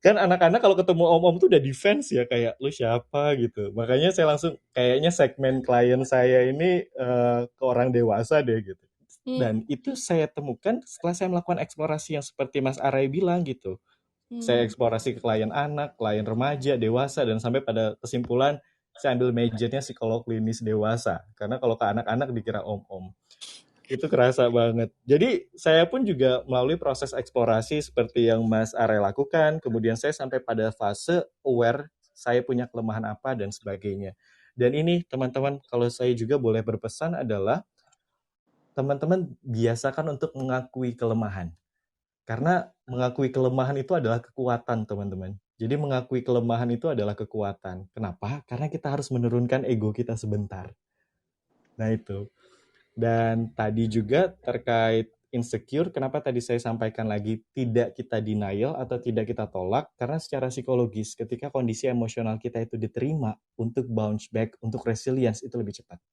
Kan anak-anak kalau ketemu om-om tuh udah defense ya, kayak lu siapa gitu. Makanya saya langsung kayaknya segmen klien saya ini ke orang dewasa deh gitu. Dan itu saya temukan setelah saya melakukan eksplorasi yang seperti Mas Arai bilang gitu. Saya eksplorasi ke klien anak, klien remaja, dewasa, dan sampai pada kesimpulan saya ambil majornya psikolog klinis dewasa. Karena kalau ke anak-anak dikira om-om. Itu kerasa banget. Jadi saya pun juga melalui proses eksplorasi seperti yang Mas Are lakukan, kemudian saya sampai pada fase aware saya punya kelemahan apa dan sebagainya. Dan ini teman-teman, kalau saya juga boleh berpesan adalah teman-teman biasakan untuk mengakui kelemahan. Karena mengakui kelemahan itu adalah kekuatan, teman-teman. Jadi mengakui kelemahan itu adalah kekuatan. Kenapa? Karena kita harus menurunkan ego kita sebentar. Nah itu. Dan tadi juga terkait insecure, kenapa tadi saya sampaikan lagi tidak kita denial atau tidak kita tolak, karena secara psikologis ketika kondisi emosional kita itu diterima, untuk bounce back, untuk resilience itu lebih cepat.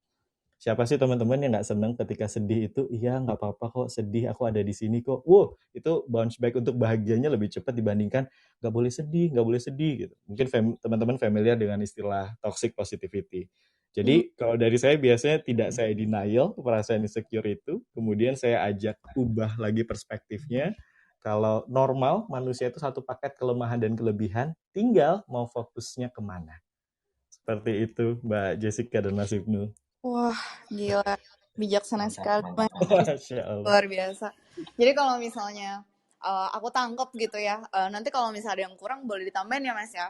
Siapa sih teman-teman yang nggak senang ketika sedih itu, iya nggak apa-apa kok sedih, aku ada di sini kok. Wow, itu bounce back untuk bahagianya lebih cepat dibandingkan nggak boleh sedih gitu. Mungkin teman-teman familiar dengan istilah toxic positivity. Jadi kalau dari saya biasanya tidak saya denial perasaan insecure itu, kemudian saya ajak ubah lagi perspektifnya. Kalau normal manusia itu satu paket kelemahan dan kelebihan, tinggal mau fokusnya kemana. Seperti itu Mbak Jessica dan Mas Ibnu. Wah, gila. Bijaksana sekali, Mas. Masya Allah. Luar biasa. Jadi kalau misalnya aku tangkep gitu ya, nanti kalau misalnya ada yang kurang boleh ditambahin ya Mas ya.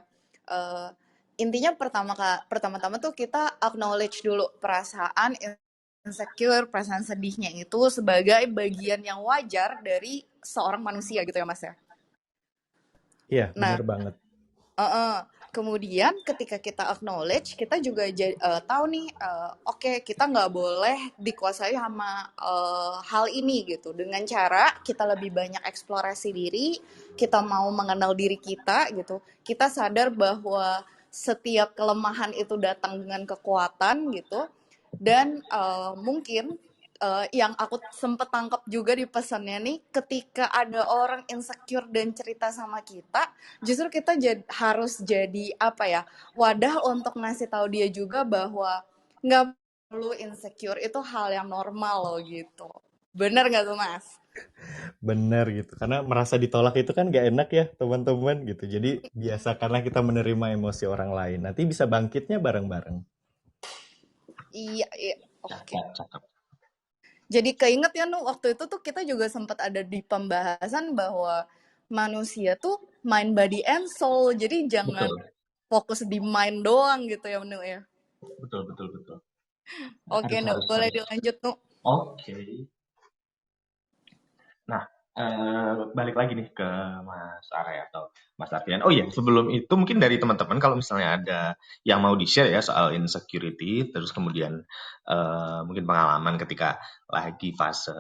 Intinya pertama-tama tuh kita acknowledge dulu perasaan insecure, perasaan sedihnya itu sebagai bagian yang wajar dari seorang manusia gitu ya Mas ya. Iya, Nah, benar banget. Kemudian ketika kita acknowledge, kita juga tahu nih, oke, kita nggak boleh dikuasai sama hal ini gitu. Dengan cara kita lebih banyak eksplorasi diri, kita mau mengenal diri kita gitu. Kita sadar bahwa setiap kelemahan itu datang dengan kekuatan gitu. Dan mungkin yang aku sempet tangkap juga di pesannya nih, ketika ada orang insecure dan cerita sama kita, justru kita harus jadi apa ya, wadah untuk ngasih tahu dia juga bahwa nggak perlu insecure, itu hal yang normal loh gitu. Bener nggak tuh Mas? Bener gitu. Karena merasa ditolak itu kan gak enak ya teman-teman gitu. Jadi biasakanlah kita menerima emosi orang lain. Nanti bisa bangkitnya bareng-bareng. Iya, iya. Oke. Cakep, cakep. Jadi keinget ya Nu, waktu itu tuh kita juga sempat ada di pembahasan bahwa manusia tuh mind, body, and soul. Jadi jangan Betul, fokus di mind doang gitu ya Nu ya. betul, betul, betul. Oke Harus, Nu, harus, boleh harus. dilanjut Nu. Oke. Nah, balik lagi nih ke Mas Arya atau Mas Arfian. Oh iya, sebelum itu mungkin dari teman-teman kalau misalnya ada yang mau di-share ya soal insecurity, terus kemudian mungkin pengalaman ketika lagi fase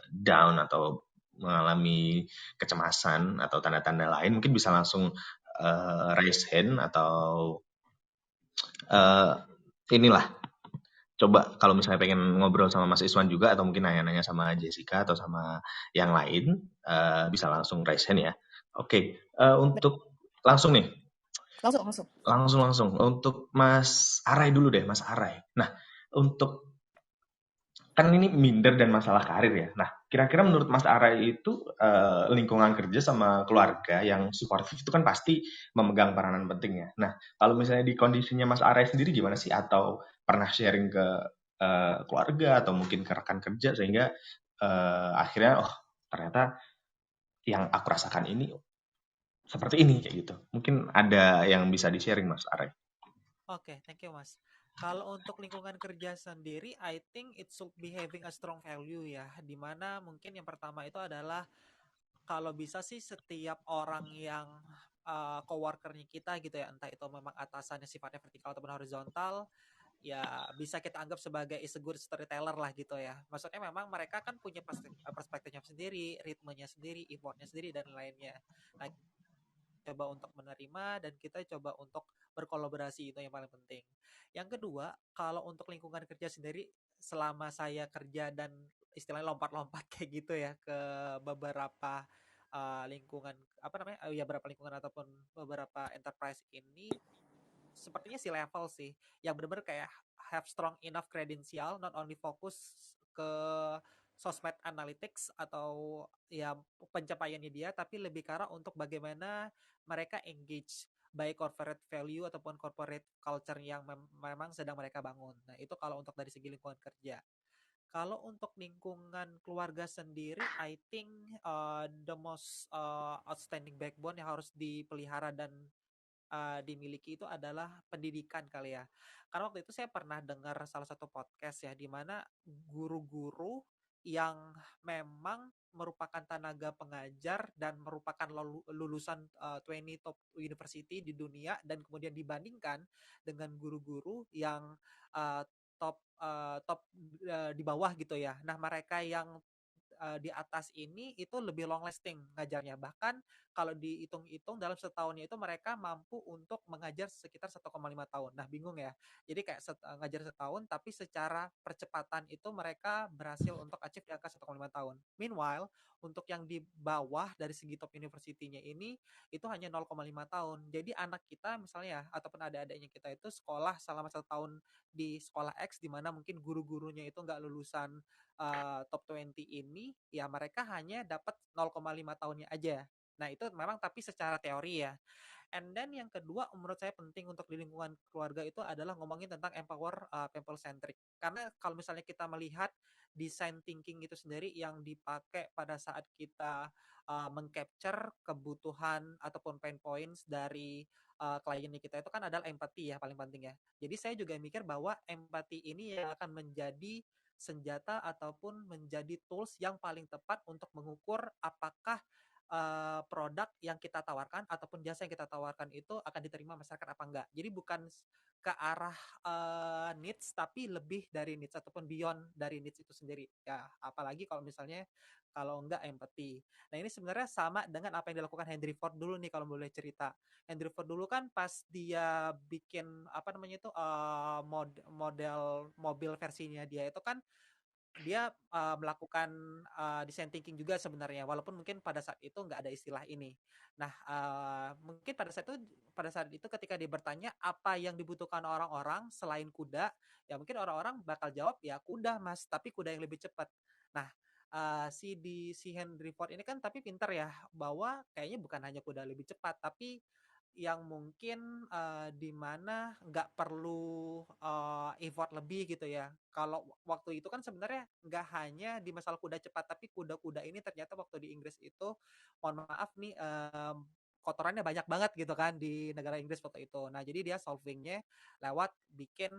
down atau mengalami kecemasan atau tanda-tanda lain, mungkin bisa langsung raise hand atau eh, inilah coba kalau misalnya pengen ngobrol sama Mas Iswan juga atau mungkin nanya-nanya sama Jessica atau sama yang lain bisa langsung raise hand ya. Oke, untuk langsung nih, Langsung. langsung untuk Mas Arai dulu deh, Mas Arai. Nah, untuk kan ini minder dan masalah karir ya. Nah, kira-kira menurut Mas Arai itu lingkungan kerja sama keluarga yang suportif itu kan pasti memegang peranan penting ya. Nah, kalau misalnya di kondisinya Mas Arai sendiri gimana sih? Atau pernah sharing ke keluarga atau mungkin ke rekan kerja sehingga akhirnya oh ternyata yang aku rasakan ini seperti ini kayak gitu. Mungkin ada yang bisa di-sharing Mas Arai. Oke, thank you Mas. Kalau untuk lingkungan kerja sendiri, I think it should be having a strong value ya. Dimana mungkin yang pertama itu adalah kalau bisa sih setiap orang yang coworkernya kita gitu ya, entah itu memang atasannya sifatnya vertikal ataupun horizontal, ya bisa kita anggap sebagai is a good storyteller lah gitu ya. Maksudnya memang mereka kan punya perspektifnya sendiri, ritmenya sendiri, effortnya sendiri dan lainnya. Nah, coba untuk menerima dan kita coba untuk berkolaborasi, itu yang paling penting. Yang kedua, kalau untuk lingkungan kerja sendiri, selama saya kerja dan istilahnya lompat-lompat kayak gitu ya ke beberapa lingkungan apa namanya ya beberapa lingkungan ataupun beberapa enterprise ini sepertinya si level sih yang benar-benar kayak have strong enough credential, not only fokus ke sosmed analytics atau ya pencapaiannya dia, tapi lebih ke arah untuk bagaimana mereka engage baik corporate value ataupun corporate culture yang memang sedang mereka bangun. Nah, itu kalau untuk dari segi lingkungan kerja. Kalau untuk lingkungan keluarga sendiri, I think the most outstanding backbone yang harus dipelihara dan dimiliki itu adalah pendidikan kali ya. Karena waktu itu saya pernah dengar salah satu podcast ya, di mana guru-guru yang memang merupakan tenaga pengajar dan merupakan lulusan 20 top university di dunia dan kemudian dibandingkan dengan guru-guru yang uh, top di bawah gitu ya. Nah, mereka yang di atas ini itu lebih long lasting ngajarnya. Bahkan kalau dihitung-hitung dalam setahunnya itu mereka mampu untuk mengajar sekitar 1,5 tahun. Nah, bingung ya. Jadi kayak ngajar setahun tapi secara percepatan itu mereka berhasil untuk achieve di angka 1,5 tahun. Meanwhile, untuk yang di bawah dari segi top university-nya ini itu hanya 0,5 tahun. Jadi anak kita misalnya ataupun adik-adiknya kita itu sekolah selama 1 tahun di sekolah X di mana mungkin guru-gurunya itu nggak lulusan top 20 ini, ya mereka hanya dapat 0,5 tahunnya aja. Nah, itu memang tapi secara teori ya. And then yang kedua menurut saya penting untuk di lingkungan keluarga itu adalah ngomongin tentang empower people centric. Karena kalau misalnya kita melihat design thinking itu sendiri yang dipakai pada saat kita mengcapture kebutuhan ataupun pain points dari klien kita itu kan adalah empati ya paling penting ya. Jadi saya juga mikir bahwa empati ini yang akan menjadi senjata ataupun menjadi tools yang paling tepat untuk mengukur apakah produk yang kita tawarkan ataupun jasa yang kita tawarkan itu akan diterima masyarakat apa enggak. Jadi bukan ke arah needs tapi lebih dari needs ataupun beyond dari needs itu sendiri. Ya, apalagi kalau misalnya kalau enggak empathy. Nah, ini sebenarnya sama dengan apa yang dilakukan Henry Ford dulu nih kalau boleh cerita. Henry Ford dulu kan pas dia bikin apa namanya itu model mobil versinya dia itu kan dia melakukan design thinking juga sebenarnya walaupun mungkin pada saat itu nggak ada istilah ini. Nah, mungkin pada saat itu ketika dia bertanya apa yang dibutuhkan orang-orang selain kuda, ya mungkin orang-orang bakal jawab ya kuda Mas, tapi kuda yang lebih cepat. Nah, si Henry Ford ini kan tapi pinter ya, bahwa kayaknya bukan hanya kuda lebih cepat, tapi yang mungkin di mana nggak perlu effort lebih gitu ya. Kalau waktu itu kan sebenarnya nggak hanya di masalah kuda cepat, tapi kuda-kuda ini ternyata waktu di Inggris itu, mohon maaf nih, kotorannya banyak banget gitu kan di negara Inggris waktu itu. Nah, jadi dia solvingnya lewat bikin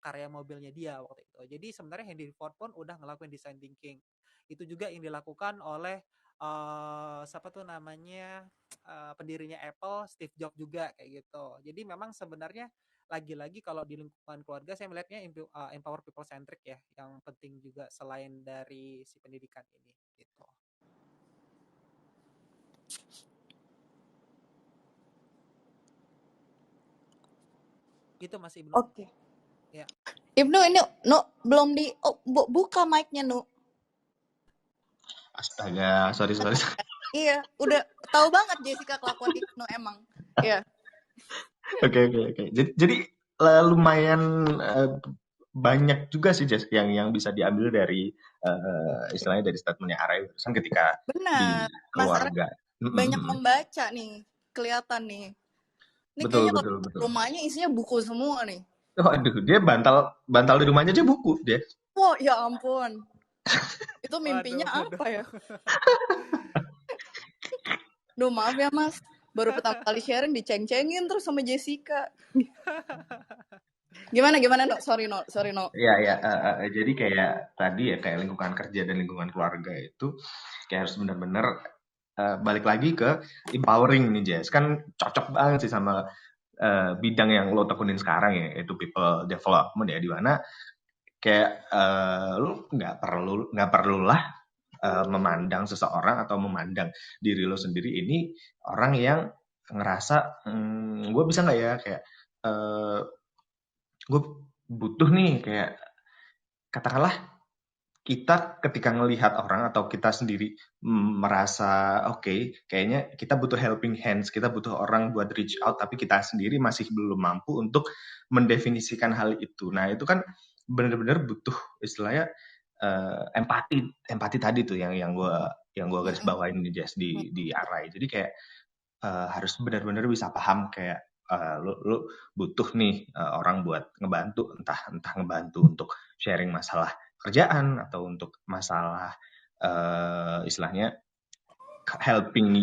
karya mobilnya dia waktu itu. Jadi sebenarnya Henry Ford pun udah ngelakuin design thinking. Itu juga yang dilakukan oleh siapa tuh namanya, pendirinya Apple, Steve Jobs juga kayak gitu. Jadi memang sebenarnya lagi-lagi kalau di lingkungan keluarga saya melihatnya empower people centric ya, yang penting juga selain dari si pendidikan ini gitu. Gitu Mas Ibnu. Oke. Ya. Ibnu ini belum di buka mic-nya Nu. Astaga, sorry. Iya, udah tahu banget Jessica kelakuan Ibnu emang. Iya. Oke. Jadi lumayan banyak juga sih Jess yang bisa diambil dari istilahnya dari statementnya Arai barusan ketika di Benar. Mas Ara keluarga. banyak membaca nih, kelihatan nih. Ini Betul. kayaknya rumahnya isinya buku semua nih. Waduh, dia bantal di rumahnya aja buku dia. Wah, ya ampun. Itu mimpinya apa ya? Duh, maaf ya Mas. Baru pertama kali sharing diceng-cengin terus sama Jessica. Gimana No? Sorry No. Ya. Jadi kayak tadi ya, kayak lingkungan kerja dan lingkungan keluarga itu kayak harus benar-benar balik lagi ke empowering nih Jess. Kan cocok banget sih sama bidang yang lo tekunin sekarang ya, yaitu people development ya, di mana kayak lo nggak perlulah memandang seseorang atau memandang diri lo sendiri ini orang yang ngerasa gue bisa nggak ya, kayak gue butuh nih, kayak katakanlah kita ketika ngelihat orang atau kita sendiri merasa oke, kayaknya kita butuh helping hands, kita butuh orang buat reach out, tapi kita sendiri masih belum mampu untuk mendefinisikan hal itu. Nah, itu kan benar-benar butuh istilahnya empati tadi tuh yang gue garis bawain di Jess di Arai. Jadi kayak harus benar-benar bisa paham kayak lu butuh nih orang buat ngebantu, entah ngebantu untuk sharing masalah kerjaan atau untuk masalah istilahnya helping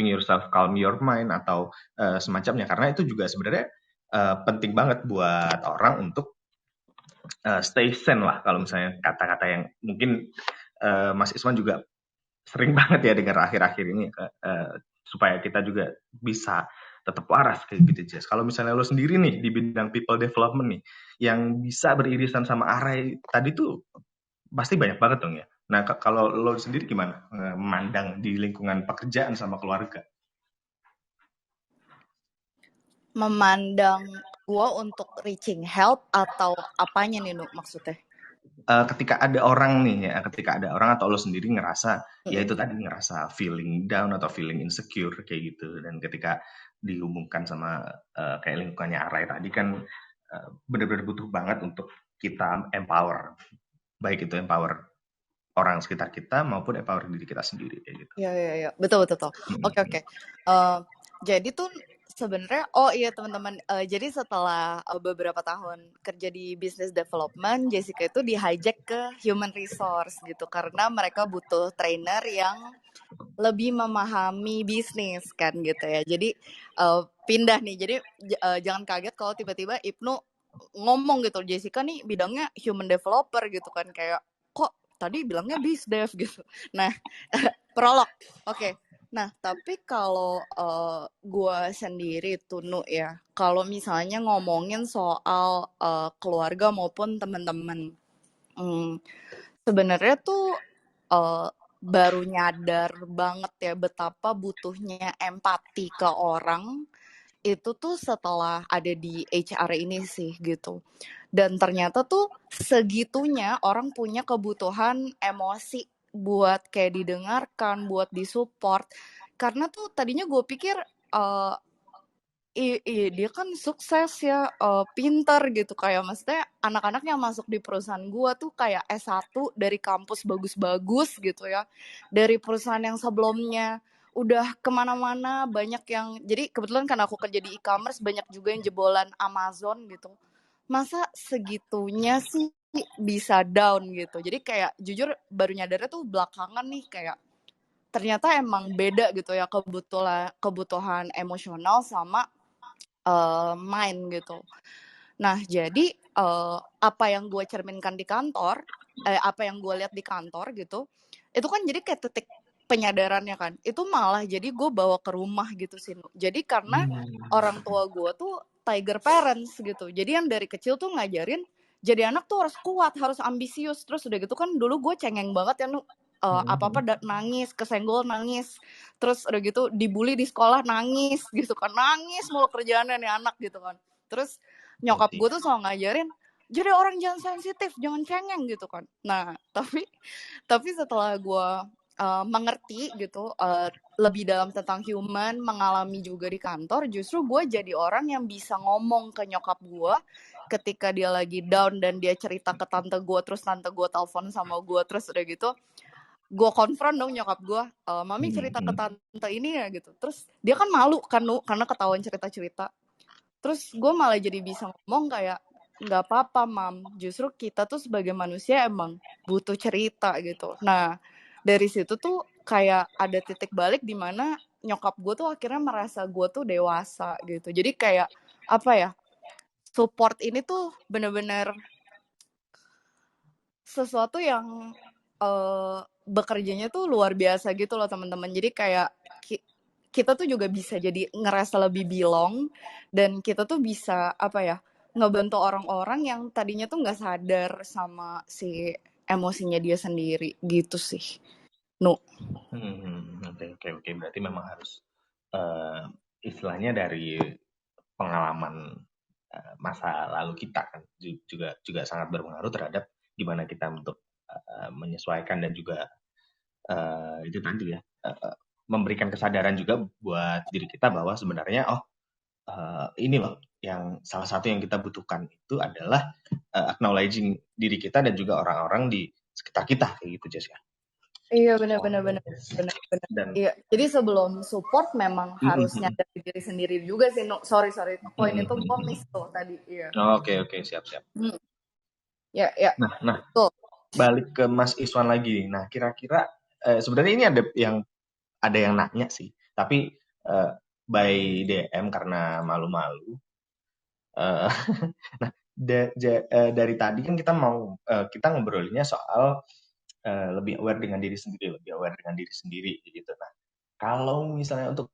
yourself calm your mind atau semacamnya, karena itu juga sebenarnya penting banget buat orang untuk stay sane lah, kalau misalnya kata-kata yang mungkin Mas Isman juga sering banget ya dengar akhir-akhir ini, supaya kita juga bisa tetap waras kayak gitu Jess. Kalau misalnya lo sendiri nih di bidang people development nih, yang bisa beririsan sama Arai tadi tuh pasti banyak banget dong ya. Nah, kalau lo sendiri gimana memandang di lingkungan pekerjaan sama keluarga? Memandang gue untuk reaching help atau apanya nih Nu maksudnya? Ketika ada orang nih ya, ketika ada orang atau lo sendiri ngerasa ya itu tadi, ngerasa feeling down atau feeling insecure kayak gitu, dan ketika dihubungkan sama kayak lingkungannya Arai tadi kan benar-benar butuh banget untuk kita empower, baik itu empower orang sekitar kita maupun empower diri kita sendiri kayak gitu. Iya. Betul. Oke. Jadi tuh sebenarnya teman-teman, jadi setelah beberapa tahun kerja di business development, Jessica itu di-hijack ke human resource gitu, karena mereka butuh trainer yang lebih memahami bisnis kan gitu ya. Jadi pindah nih. Jadi jangan kaget kalau tiba-tiba Ibnu ngomong gitu, Jessica nih bidangnya human developer gitu kan, kayak kok tadi bilangnya bizdev gitu. Nah, prolog. Oke. Nah, tapi kalau gue sendiri tuh Nu ya, kalau misalnya ngomongin soal keluarga maupun teman-teman, sebenarnya tuh baru nyadar banget ya betapa butuhnya empati ke orang itu tuh setelah ada di HR ini sih gitu. Dan ternyata tuh segitunya orang punya kebutuhan emosi buat kayak didengarkan, buat disupport. Karena tuh tadinya gue pikir dia kan sukses ya, pinter gitu, kayak maksudnya anak-anak yang masuk di perusahaan gua tuh kayak S1 dari kampus bagus-bagus gitu ya, dari perusahaan yang sebelumnya udah kemana-mana, banyak yang jadi kebetulan kan aku kerja di e-commerce, banyak juga yang jebolan Amazon gitu. Masa segitunya sih bisa down gitu. Jadi kayak jujur baru nyadarnya tuh belakangan nih, kayak ternyata emang beda gitu ya kebutuhan emosional sama mind gitu. Nah, jadi apa yang gue cerminkan di kantor, apa yang gue lihat di kantor gitu, itu kan jadi kayak titik penyadarannya kan. Itu malah jadi gue bawa ke rumah gitu sih. Jadi karena orang tua gue tuh tiger parents gitu. Jadi yang dari kecil tuh ngajarin jadi anak tuh harus kuat, harus ambisius. Terus udah gitu kan dulu gue cengeng banget ya, apa-apa nangis, kesenggol nangis. Terus udah gitu dibully di sekolah nangis gitu kan. Nangis mulu kerjaannya nih anak gitu kan. Terus nyokap gue tuh selalu ngajarin jadi orang jangan sensitif, jangan cengeng gitu kan. Nah, tapi setelah gue mengerti gitu lebih dalam tentang human, mengalami juga di kantor, justru gue jadi orang yang bisa ngomong ke nyokap gue ketika dia lagi down dan dia cerita ke tante gue, terus tante gue telepon sama gue, terus udah gitu gue konfront dong nyokap gue, mami cerita ke tante ini ya gitu. Terus dia kan malu kan karena ketahuan cerita-cerita. Terus gue malah jadi bisa ngomong kayak nggak apa-apa mam, justru kita tuh sebagai manusia emang butuh cerita gitu. Nah dari situ tuh kayak ada titik balik di mana nyokap gue tuh akhirnya merasa gue tuh dewasa gitu. Jadi kayak apa ya, support ini tuh bener-bener sesuatu yang bekerjanya tuh luar biasa gitu loh teman-teman. Jadi kayak kita tuh juga bisa jadi ngerasa lebih belong, dan kita tuh bisa apa ya, ngebantu orang-orang yang tadinya tuh nggak sadar sama si emosinya dia sendiri gitu sih. Oke. Berarti memang harus istilahnya dari pengalaman masa lalu kita kan juga sangat berpengaruh terhadap gimana kita untuk menyesuaikan dan juga itu tadi ya memberikan kesadaran juga buat diri kita bahwa sebenarnya ini loh yang salah satu yang kita butuhkan itu adalah acknowledging diri kita dan juga orang-orang di sekitar kita kayak gitu Jess ya. Iya benar. Dan iya, jadi sebelum support memang harus nyadar diri sendiri juga sih. Sorry poin itu gue miss tuh tadi. Iya. Oke, siap. Ya. Nah, balik ke Mas Iswan lagi. Nah, kira-kira sebenarnya ini ada yang nanya sih, tapi by DM karena malu-malu. Nah, dari tadi kan kita ngobrolinnya soal lebih aware dengan diri sendiri, gitu. Nah, kalau misalnya untuk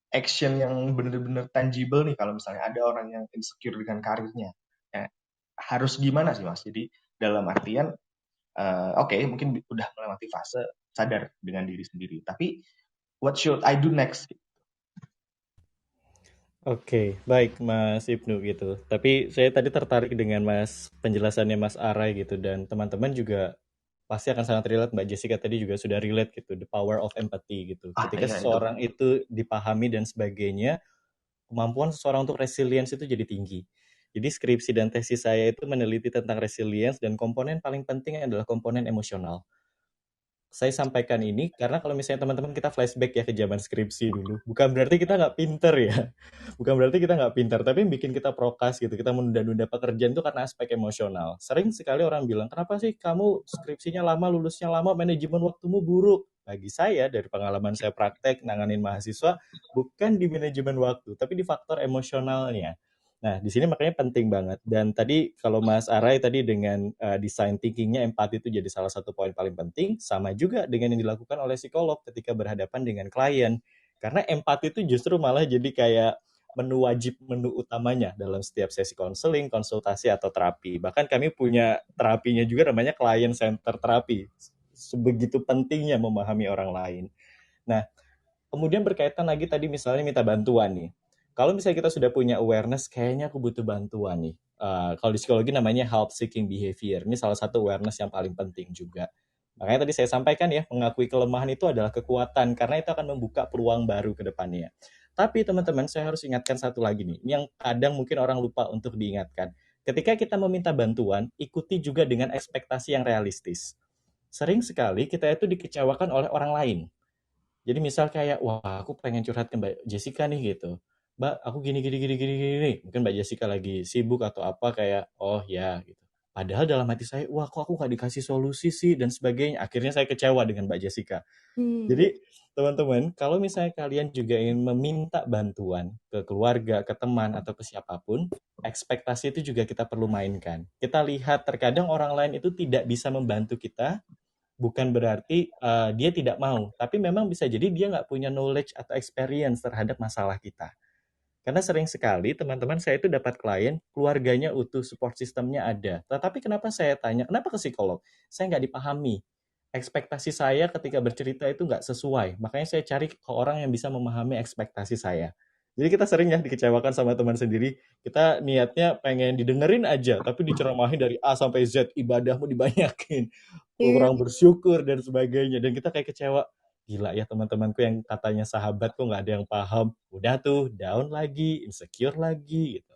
action yang benar-benar tangible nih, kalau misalnya ada orang yang insecure dengan karirnya, harus gimana sih Mas? Jadi dalam artian oke, mungkin udah melewati fase sadar dengan diri sendiri, tapi what should I do next? Oke, baik Mas Ibnu gitu. Tapi saya tadi tertarik dengan penjelasannya Mas Arai gitu, dan teman-teman juga pasti akan sangat relate. Mbak Jessica tadi juga sudah relate gitu, the power of empathy gitu. Ketika seseorang itu dipahami dan sebagainya, kemampuan seseorang untuk resilience itu jadi tinggi. Jadi skripsi dan tesis saya itu meneliti tentang resilience, dan komponen paling penting adalah komponen emosional. Saya sampaikan ini karena kalau misalnya teman-teman kita flashback ya ke zaman skripsi dulu, bukan berarti kita nggak pinter ya, bukan berarti kita nggak pinter, tapi yang bikin kita prokas gitu, kita menunda-nunda pekerjaan itu karena aspek emosional. Sering sekali orang bilang, kenapa sih kamu skripsinya lama, lulusnya lama, manajemen waktumu buruk? Bagi saya, dari pengalaman saya praktek nanganin mahasiswa, bukan di manajemen waktu, tapi di faktor emosionalnya. Nah, di sini makanya penting banget. Dan tadi kalau Mas Arai tadi dengan design thinkingnya, empati itu jadi salah satu poin paling penting, sama juga dengan yang dilakukan oleh psikolog ketika berhadapan dengan klien. Karena empati itu justru malah jadi kayak menu utamanya dalam setiap sesi konseling, konsultasi, atau terapi. Bahkan kami punya terapinya juga namanya client center terapi. Sebegitu pentingnya memahami orang lain. Nah, kemudian berkaitan lagi tadi misalnya minta bantuan nih. Kalau misalnya kita sudah punya awareness, kayaknya aku butuh bantuan nih. Kalau di psikologi namanya help seeking behavior. Ini salah satu awareness yang paling penting juga. Makanya tadi saya sampaikan ya, mengakui kelemahan itu adalah kekuatan, karena itu akan membuka peluang baru ke depannya. Tapi teman-teman, saya harus ingatkan satu lagi nih, yang kadang mungkin orang lupa untuk diingatkan. Ketika kita meminta bantuan, ikuti juga dengan ekspektasi yang realistis. Sering sekali kita itu dikecewakan oleh orang lain. Jadi misal kayak, wah aku pengen curhat ke Mbak Jessica nih gitu. Mbak, aku gini gini gini gini gini. Mungkin Mbak Jessica lagi sibuk atau apa kayak, oh ya gitu. Padahal dalam hati saya, wah kok aku gak dikasih solusi sih dan sebagainya. Akhirnya saya kecewa dengan Mbak Jessica. Jadi teman-teman, kalau misalnya kalian juga ingin meminta bantuan ke keluarga, ke teman, atau ke siapapun, ekspektasi itu juga kita perlu mainkan. Kita lihat terkadang orang lain itu tidak bisa membantu kita, bukan berarti dia tidak mau, tapi memang bisa jadi dia nggak punya knowledge atau experience terhadap masalah kita. Karena sering sekali teman-teman saya itu dapat klien, keluarganya utuh, support sistemnya ada. Tetapi kenapa saya tanya, kenapa ke psikolog? Saya nggak dipahami. Ekspektasi saya ketika bercerita itu nggak sesuai. Makanya saya cari ke orang yang bisa memahami ekspektasi saya. Jadi kita sering ya dikecewakan sama teman sendiri. Kita niatnya pengen didengerin aja, tapi diceramahin dari A sampai Z, ibadahmu dibanyakin, kurang bersyukur dan sebagainya. Dan kita kayak kecewa, gila ya teman-temanku yang katanya sahabat kok nggak ada yang paham. Udah tuh down lagi, insecure lagi gitu.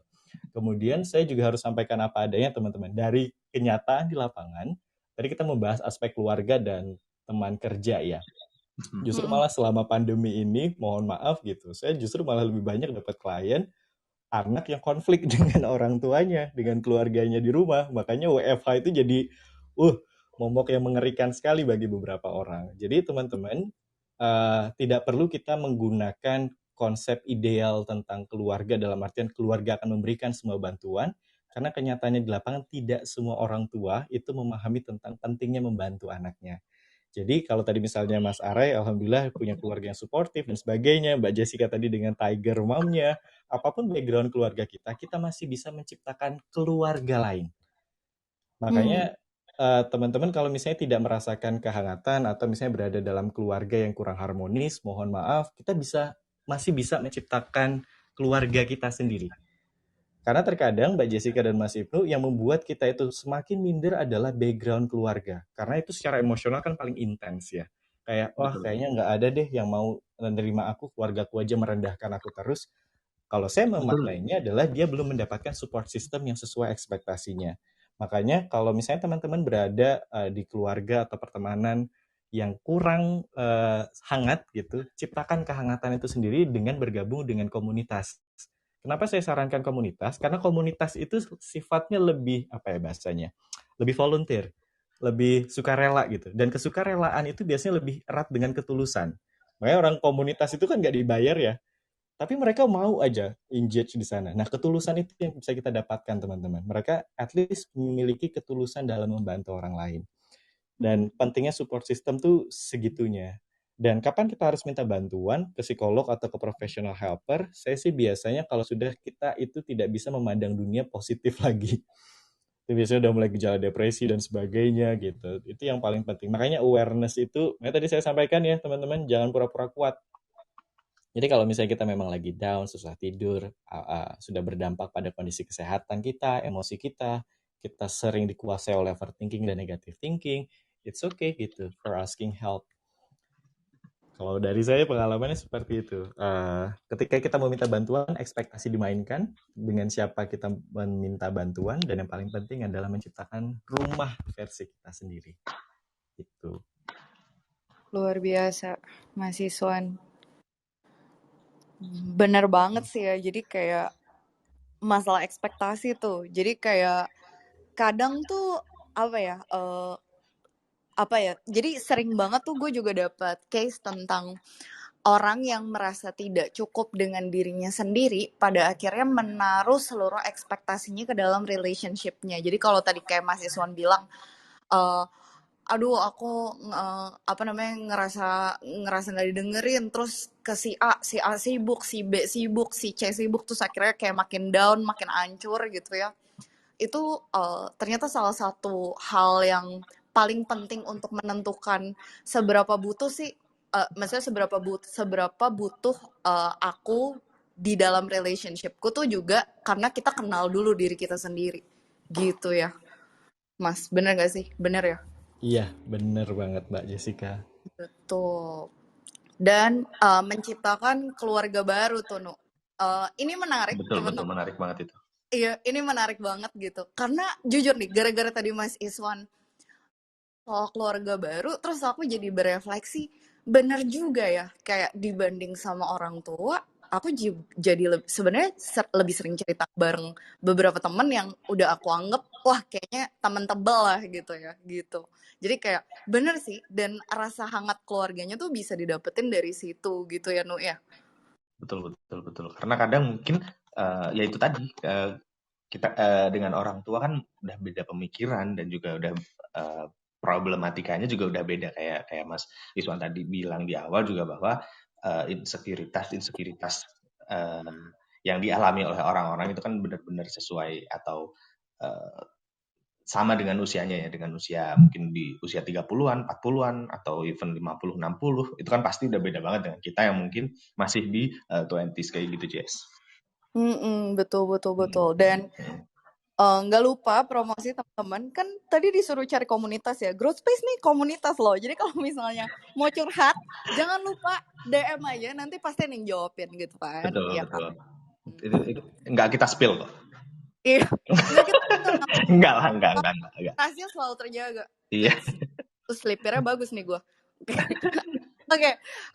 Kemudian saya juga harus sampaikan apa adanya teman-teman. Dari kenyataan di lapangan, tadi kita membahas aspek keluarga dan teman kerja ya. Justru malah selama pandemi ini, mohon maaf gitu, saya justru malah lebih banyak dapat klien anak yang konflik dengan orang tuanya, dengan keluarganya di rumah. Makanya WFH itu jadi momok yang mengerikan sekali bagi beberapa orang. Jadi teman-teman, tidak perlu kita menggunakan konsep ideal tentang keluarga dalam artian keluarga akan memberikan semua bantuan, karena kenyataannya di lapangan tidak semua orang tua itu memahami tentang pentingnya membantu anaknya. Jadi kalau tadi misalnya Mas Aray, alhamdulillah punya keluarga yang suportif dan sebagainya, Mbak Jessica tadi dengan tiger momnya, apapun background keluarga kita masih bisa menciptakan keluarga lain. Makanya teman-teman kalau misalnya tidak merasakan kehangatan atau misalnya berada dalam keluarga yang kurang harmonis, mohon maaf, kita masih bisa menciptakan keluarga kita sendiri. Karena terkadang Mbak Jessica dan Mas Ibnu yang membuat kita itu semakin minder adalah background keluarga. Karena itu secara emosional kan paling intens ya. Kayak, wah kayaknya nggak ada deh yang mau menerima aku, keluargaku aja merendahkan aku terus. Kalau saya memaknainya adalah dia belum mendapatkan support system yang sesuai ekspektasinya. Makanya kalau misalnya teman-teman berada di keluarga atau pertemanan yang kurang hangat gitu, ciptakan kehangatan itu sendiri dengan bergabung dengan komunitas. Kenapa saya sarankan komunitas? Karena komunitas itu sifatnya lebih, apa ya bahasanya, lebih volunteer, lebih sukarela gitu. Dan kesukarelaan itu biasanya lebih erat dengan ketulusan. Makanya orang komunitas itu kan nggak dibayar ya, tapi mereka mau aja engage di sana. Nah, ketulusan itu yang bisa kita dapatkan, teman-teman. Mereka at least memiliki ketulusan dalam membantu orang lain. Dan pentingnya support system tuh segitunya. Dan kapan kita harus minta bantuan ke psikolog atau ke professional helper? Saya sih biasanya kalau sudah kita itu tidak bisa memandang dunia positif lagi. Itu biasanya udah mulai gejala depresi dan sebagainya gitu. Itu yang paling penting. Makanya awareness itu, tadi saya sampaikan ya teman-teman, jangan pura-pura kuat. Jadi kalau misalnya kita memang lagi down, susah tidur, sudah berdampak pada kondisi kesehatan kita, emosi kita sering dikuasai oleh overthinking dan negative thinking, it's okay gitu for asking help. Kalau dari saya pengalamannya seperti itu. Ketika kita meminta bantuan, ekspektasi dimainkan dengan siapa kita meminta bantuan, dan yang paling penting adalah menciptakan rumah versi kita sendiri. Itu. Luar biasa, Mas Iswan. Bener banget sih ya, jadi kayak masalah ekspektasi tuh. Jadi kayak kadang tuh jadi sering banget tuh gue juga dapat case tentang orang yang merasa tidak cukup dengan dirinya sendiri, pada akhirnya menaruh seluruh ekspektasinya ke dalam relationship-nya. Jadi kalau tadi kayak Mas Iswan bilang, aduh aku ngerasa nggak didengerin, terus ke si A sibuk, si B sibuk, si C sibuk, terus akhirnya kayak makin down, makin hancur gitu ya. Itu ternyata salah satu hal yang paling penting untuk menentukan seberapa butuh sih, maksudnya seberapa butuh aku di dalam relationshipku tuh juga karena kita kenal dulu diri kita sendiri gitu ya, Mas. Bener gak sih? Bener ya? Iya, bener banget Mbak Jessica. Betul. dan menciptakan keluarga baru tuh, Nu. Ini menarik, Betul, teman-teman. menarik banget itu. Iya, ini menarik banget gitu. Karena jujur nih, gara-gara tadi Mas Iswan soal keluarga baru, terus aku jadi berefleksi, bener juga ya, kayak dibanding sama orang tua, aku jadi sebenarnya lebih sering cerita bareng beberapa temen yang udah aku anggap, wah kayaknya teman tebel lah gitu ya, gitu. Jadi kayak bener sih, dan rasa hangat keluarganya tuh bisa didapetin dari situ gitu ya, Nu ya. Betul, betul, betul. Karena kadang mungkin ya itu tadi kita dengan orang tua kan udah beda pemikiran dan juga udah problematikanya juga udah beda kayak Mas Iswan tadi bilang di awal juga bahwa insekuritas yang dialami oleh orang-orang itu kan benar-benar sesuai atau eh, sama dengan usianya ya, dengan usia mungkin di usia 30-an, 40-an atau even 50, 60 itu kan pasti udah beda banget dengan kita yang mungkin masih di 20s kayak gitu, Jess. Betul. Dan nggak lupa promosi teman-teman, kan tadi disuruh cari komunitas ya, Growth Space nih komunitas loh, jadi kalau misalnya mau curhat jangan lupa DM aja, nanti pasti yang jawabin gitu kan. Betul, Ya betul. kan? Itu nggak kita spill kok. Iya, nggak kita Enggak lah, enggak. rahasia selalu terjaga. Iya. Terus slippernya bagus nih gue.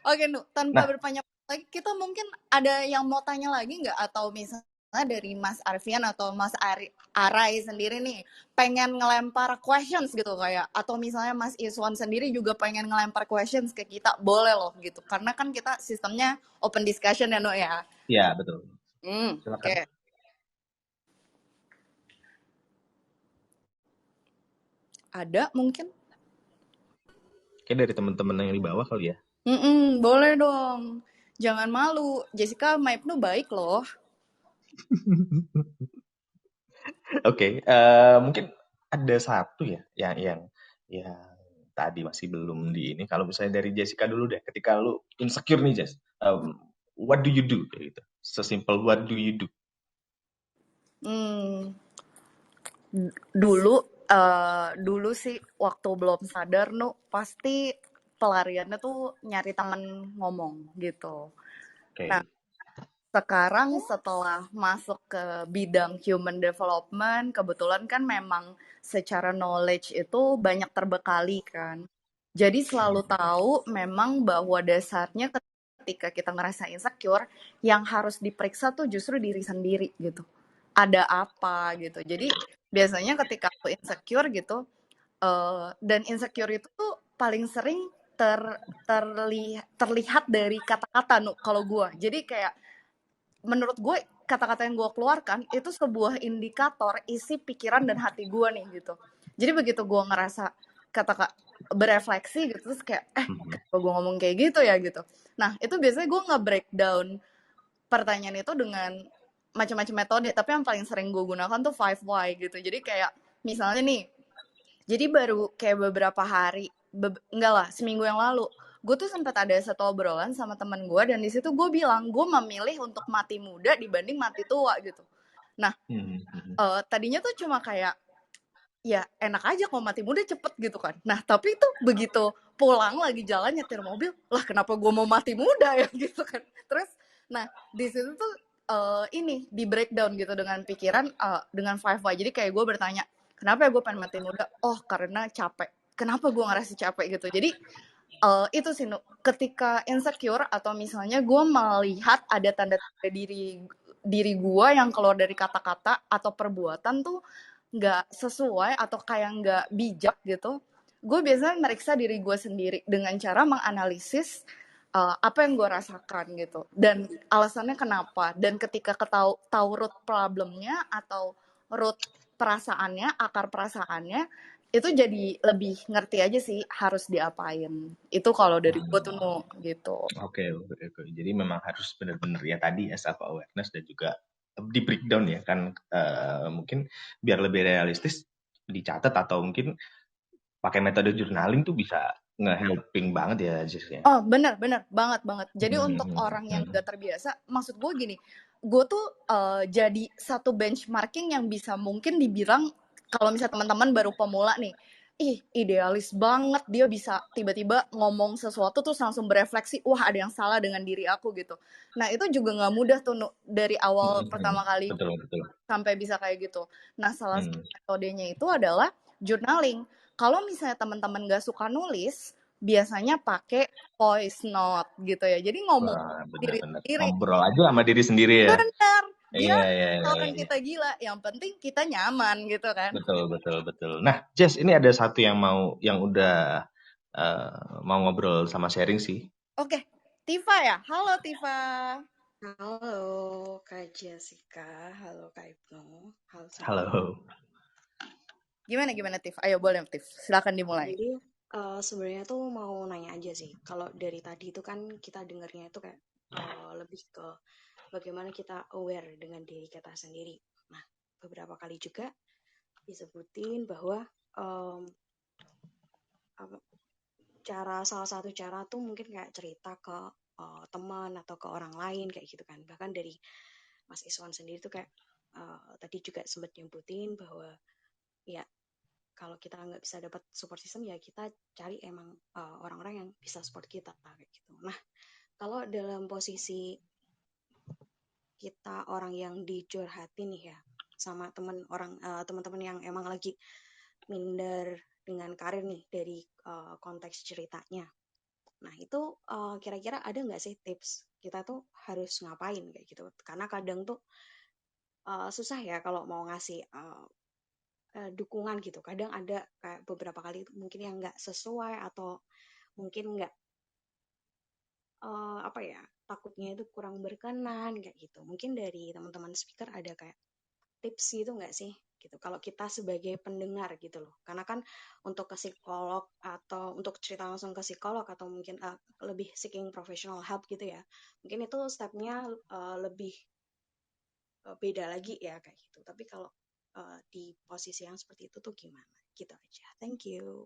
Oke, Nu, tanpa berpanjang lagi, kita mungkin ada yang mau tanya lagi nggak? Atau misalnya dari Mas Arfian atau Mas Arai sendiri nih, pengen ngelempar questions gitu kayak, atau misalnya Mas Iswan sendiri juga pengen ngelempar questions ke kita, boleh loh gitu. Karena kan kita sistemnya open discussion ya, Nu ya. Iya, betul. Silakan. Oke. Ada mungkin? Kayak dari teman-teman yang di bawah kali ya. Boleh dong. Jangan malu. Jessica, sama Ibnu baik loh. Oke, mungkin ada satu ya yang tadi masih belum di ini. Kalau misalnya dari Jessica dulu deh, ketika lu insecure nih Jess, what do you do kayak gitu? Sesimpel what do you do? Dulu sih waktu belum sadar, Nu, pasti pelariannya tuh nyari teman ngomong gitu. Okay. Nah, sekarang setelah masuk ke bidang human development, kebetulan kan memang secara knowledge itu banyak terbekali kan. Jadi selalu tahu memang bahwa dasarnya ketika kita ngerasa insecure, yang harus diperiksa tuh justru diri sendiri gitu. Ada apa gitu. Jadi biasanya ketika aku insecure gitu, dan insecure itu tuh paling sering terlihat dari kata-kata, Nu, kalau gue. Jadi kayak menurut gue kata-kata yang gue keluarkan itu sebuah indikator isi pikiran dan hati gue nih gitu. Jadi begitu gue ngerasa berefleksi gitu, terus kayak kenapa gue ngomong kayak gitu ya gitu. Nah itu biasanya gue nge-breakdown pertanyaan itu dengan macam-macam metode, tapi yang paling sering gue gunakan tuh 5 why gitu. Jadi kayak misalnya nih, jadi baru kayak beberapa hari, enggak lah, seminggu yang lalu, gue tuh sempat ada satu obrolan sama temen gue, dan di situ gue bilang gue memilih untuk mati muda dibanding mati tua gitu. Nah, tadinya tuh cuma kayak ya enak aja kalau mati muda cepet gitu kan. Nah tapi itu begitu pulang lagi jalan nyetir mobil, lah kenapa gue mau mati muda ya gitu kan. Terus nah di situ tuh ini di breakdown gitu dengan pikiran dengan 5 why. Jadi kayak gue bertanya, kenapa ya gue pengen mati muda? Oh karena capek. Kenapa gue ngerasa capek gitu. Jadi itu sih, ketika insecure atau misalnya gue melihat ada tanda-tanda diri gue yang keluar dari kata-kata atau perbuatan tuh nggak sesuai atau kayak nggak bijak gitu, gue biasanya meriksa diri gue sendiri dengan cara menganalisis apa yang gue rasakan gitu dan alasannya kenapa, dan ketika tahu root problemnya atau root perasaannya, akar perasaannya, itu jadi lebih ngerti aja sih harus diapain. Itu kalau dari gue tuh gitu. Oke. Jadi memang harus benar-benar ya tadi ya self awareness dan juga di breakdown ya kan, mungkin biar lebih realistis dicatat atau mungkin pakai metode journaling tuh bisa nge-helping banget ya Jess ya. Oh benar banget. Jadi untuk orang yang gak terbiasa, maksud gue gini, gue tuh jadi satu benchmarking yang bisa mungkin dibilang kalau misalnya teman-teman baru pemula nih, idealis banget, dia bisa tiba-tiba ngomong sesuatu terus langsung berefleksi, wah ada yang salah dengan diri aku gitu. Nah itu juga nggak mudah tuh dari awal pertama kali Betul. sampai bisa kayak gitu. Nah salah satu metodenya itu adalah journaling. Kalau misalnya teman-teman nggak suka nulis, biasanya pakai voice note gitu ya. Jadi ngomong Wah, diri benar-benar sendiri. ngobrol aja sama diri sendiri ya. Benar. Dia Iya. orang kita gila, yang penting kita nyaman gitu kan. Betul. Nah, Jess, ini ada satu yang udah mau ngobrol sama sharing sih. Oke, Tifa ya. Halo Tifa. Halo Kak Jessica, halo Kak Ibnu, halo semua. Halo. Gimana Tif? Ayo boleh Tif, silakan dimulai. Jadi sebenarnya tuh mau nanya aja sih, kalau dari tadi itu kan kita dengarnya itu kayak lebih ke bagaimana kita aware dengan diri kita sendiri. Nah, beberapa kali juga disebutin bahwa salah satu cara tuh mungkin kayak cerita ke teman atau ke orang lain kayak gitu kan. Bahkan dari Mas Iswan sendiri tuh kayak tadi juga sempat nyebutin bahwa ya kalau kita nggak bisa dapat support system ya kita cari emang orang-orang yang bisa support kita kayak gitu. Nah, kalau dalam posisi kita orang yang dicurhatin nih ya sama teman-teman yang emang lagi minder dengan karir nih dari konteks ceritanya. Nah, itu kira-kira ada nggak sih tips kita tuh harus ngapain kayak gitu? Karena kadang tuh susah ya kalau mau ngasih dukungan gitu. Kadang ada kayak beberapa kali mungkin yang nggak sesuai atau mungkin nggak takutnya itu kurang berkenan kayak gitu. Mungkin dari teman-teman speaker ada kayak tips gitu nggak sih? Gitu. Kalau kita sebagai pendengar gitu loh. Karena kan untuk ke psikolog atau untuk cerita langsung ke psikolog atau mungkin lebih seeking professional help gitu ya. Mungkin itu stepnya lebih beda lagi ya kayak gitu. Tapi kalau di posisi yang seperti itu tuh gimana? Gitu aja. Thank you.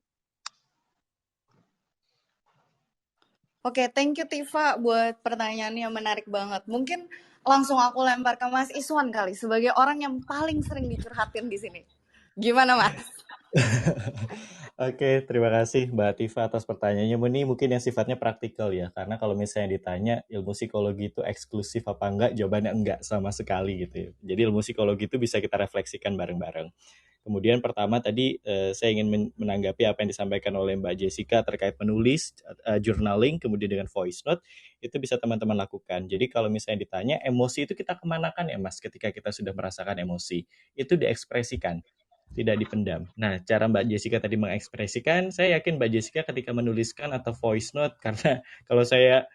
Oke, thank you Tifa buat pertanyaannya, menarik banget. Mungkin langsung aku lempar ke Mas Iswan kali sebagai orang yang paling sering dicurhatin di sini. Gimana Mas? Oke, terima kasih Mbak Tifa atas pertanyaannya. Ini mungkin yang sifatnya praktikal ya, karena kalau misalnya ditanya ilmu psikologi itu eksklusif apa enggak, jawabannya enggak sama sekali gitu ya. Jadi ilmu psikologi itu bisa kita refleksikan bareng-bareng. Kemudian pertama tadi saya ingin menanggapi apa yang disampaikan oleh Mbak Jessica terkait menulis, journaling, kemudian dengan voice note, itu bisa teman-teman lakukan. Jadi kalau misalnya ditanya, emosi itu kita kemanakan ya Mas ketika kita sudah merasakan emosi? Itu diekspresikan, tidak dipendam. Nah, cara Mbak Jessica tadi mengekspresikan, saya yakin Mbak Jessica ketika menuliskan atau voice note, karena kalau saya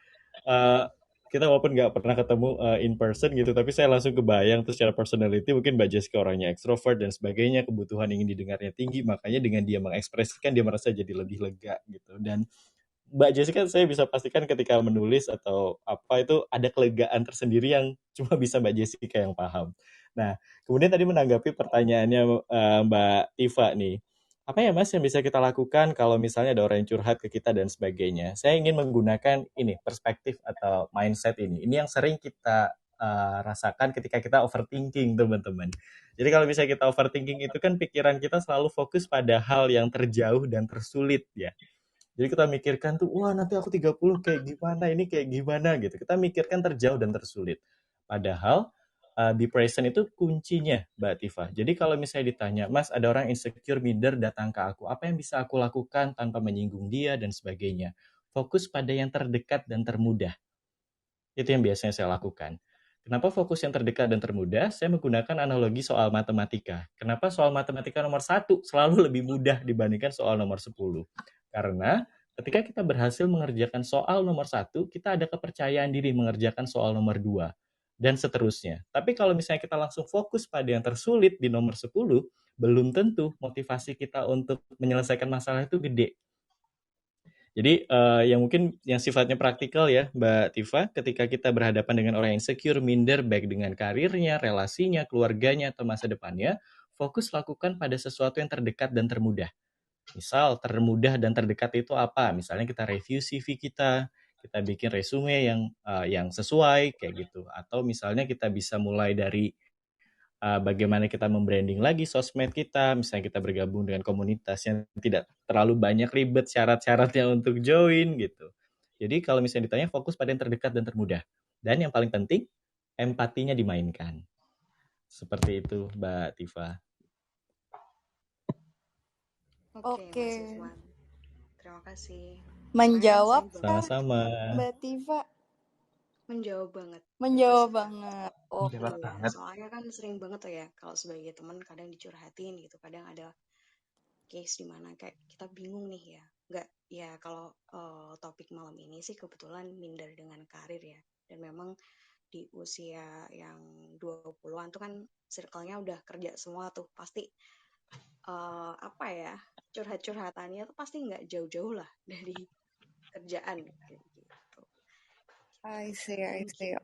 kita walaupun nggak pernah ketemu in person gitu, tapi saya langsung kebayang tuh secara personality mungkin Mbak Jessica orangnya extrovert dan sebagainya, kebutuhan ingin didengarnya tinggi, makanya dengan dia mengekspresikan dia merasa jadi lebih lega gitu. Dan Mbak Jessica saya bisa pastikan ketika menulis atau apa itu ada kelegaan tersendiri yang cuma bisa Mbak Jessica yang paham. Nah, kemudian tadi menanggapi pertanyaannya Mbak Tifa nih, apa ya Mas yang bisa kita lakukan kalau misalnya ada orang yang curhat ke kita dan sebagainya? Saya ingin menggunakan ini perspektif atau mindset ini. Ini yang sering kita rasakan ketika kita overthinking, teman-teman. Jadi kalau misalnya kita overthinking itu kan pikiran kita selalu fokus pada hal yang terjauh dan tersulit ya. Jadi kita mikirkan tuh, wah nanti aku 30 kayak gimana, ini kayak gimana gitu. Kita mikirkan terjauh dan tersulit. Padahal di present itu kuncinya, Mbak Tifa. Jadi kalau misalnya ditanya, Mas ada orang insecure, minder datang ke aku, apa yang bisa aku lakukan tanpa menyinggung dia dan sebagainya. Fokus pada yang terdekat dan termudah. Itu yang biasanya saya lakukan. Kenapa fokus yang terdekat dan termudah? Saya menggunakan analogi soal matematika. Kenapa soal matematika nomor 1 selalu lebih mudah dibandingkan soal nomor 10? Karena ketika kita berhasil mengerjakan soal nomor 1, kita ada kepercayaan diri mengerjakan soal nomor 2 dan seterusnya. Tapi kalau misalnya kita langsung fokus pada yang tersulit di nomor 10, belum tentu motivasi kita untuk menyelesaikan masalah itu gede. Jadi yang mungkin yang sifatnya praktikal ya Mbak Tifa, ketika kita berhadapan dengan orang yang insecure, minder, baik dengan karirnya, relasinya, keluarganya, atau masa depannya, fokus lakukan pada sesuatu yang terdekat dan termudah. Misal termudah dan terdekat itu apa? Misalnya kita review CV kita bikin resume yang sesuai kayak gitu. Atau misalnya kita bisa mulai dari bagaimana kita membranding lagi sosmed kita, misalnya kita bergabung dengan komunitas yang tidak terlalu banyak ribet syarat-syaratnya untuk join gitu. Jadi kalau misalnya ditanya, fokus pada yang terdekat dan termudah. Dan yang paling penting, empatinya dimainkan. Seperti itu, Mbak Tifa. Oke, Mas Ifwan. Terima kasih. Menjawab kah, Sama-sama. Mbak Tifa? Menjawab banget. Menjawab banget. Oke. Menjawab banget. Soalnya kan sering banget tuh ya kalau sebagai teman kadang dicurhatin gitu, kadang ada case di mana kayak kita bingung nih ya. Nggak ya kalau topik malam ini sih kebetulan minder dengan karir ya. Dan memang di usia yang 20-an tuh kan circle-nya udah kerja semua tuh. Pasti apa ya, curhat-curhatannya tuh pasti nggak jauh-jauh lah dari kerjaan kayak gitu. I see. Ya.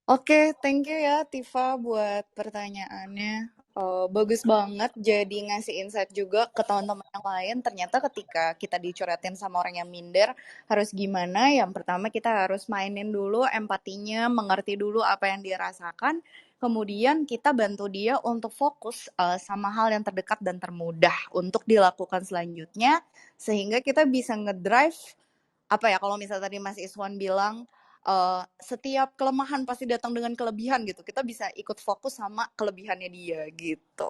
Oke, thank you ya Tifa buat pertanyaannya. Bagus banget jadi ngasih insight juga ke teman-teman yang lain. Ternyata ketika kita dicurhatin sama orang yang minder, harus gimana? Yang pertama kita harus mainin dulu empatinya, mengerti dulu apa yang dia rasakan. Kemudian kita bantu dia untuk fokus sama hal yang terdekat dan termudah untuk dilakukan selanjutnya. Sehingga kita bisa ngedrive, apa ya, kalau misalnya tadi Mas Iswan bilang, setiap kelemahan pasti datang dengan kelebihan gitu. Kita bisa ikut fokus sama kelebihannya dia gitu.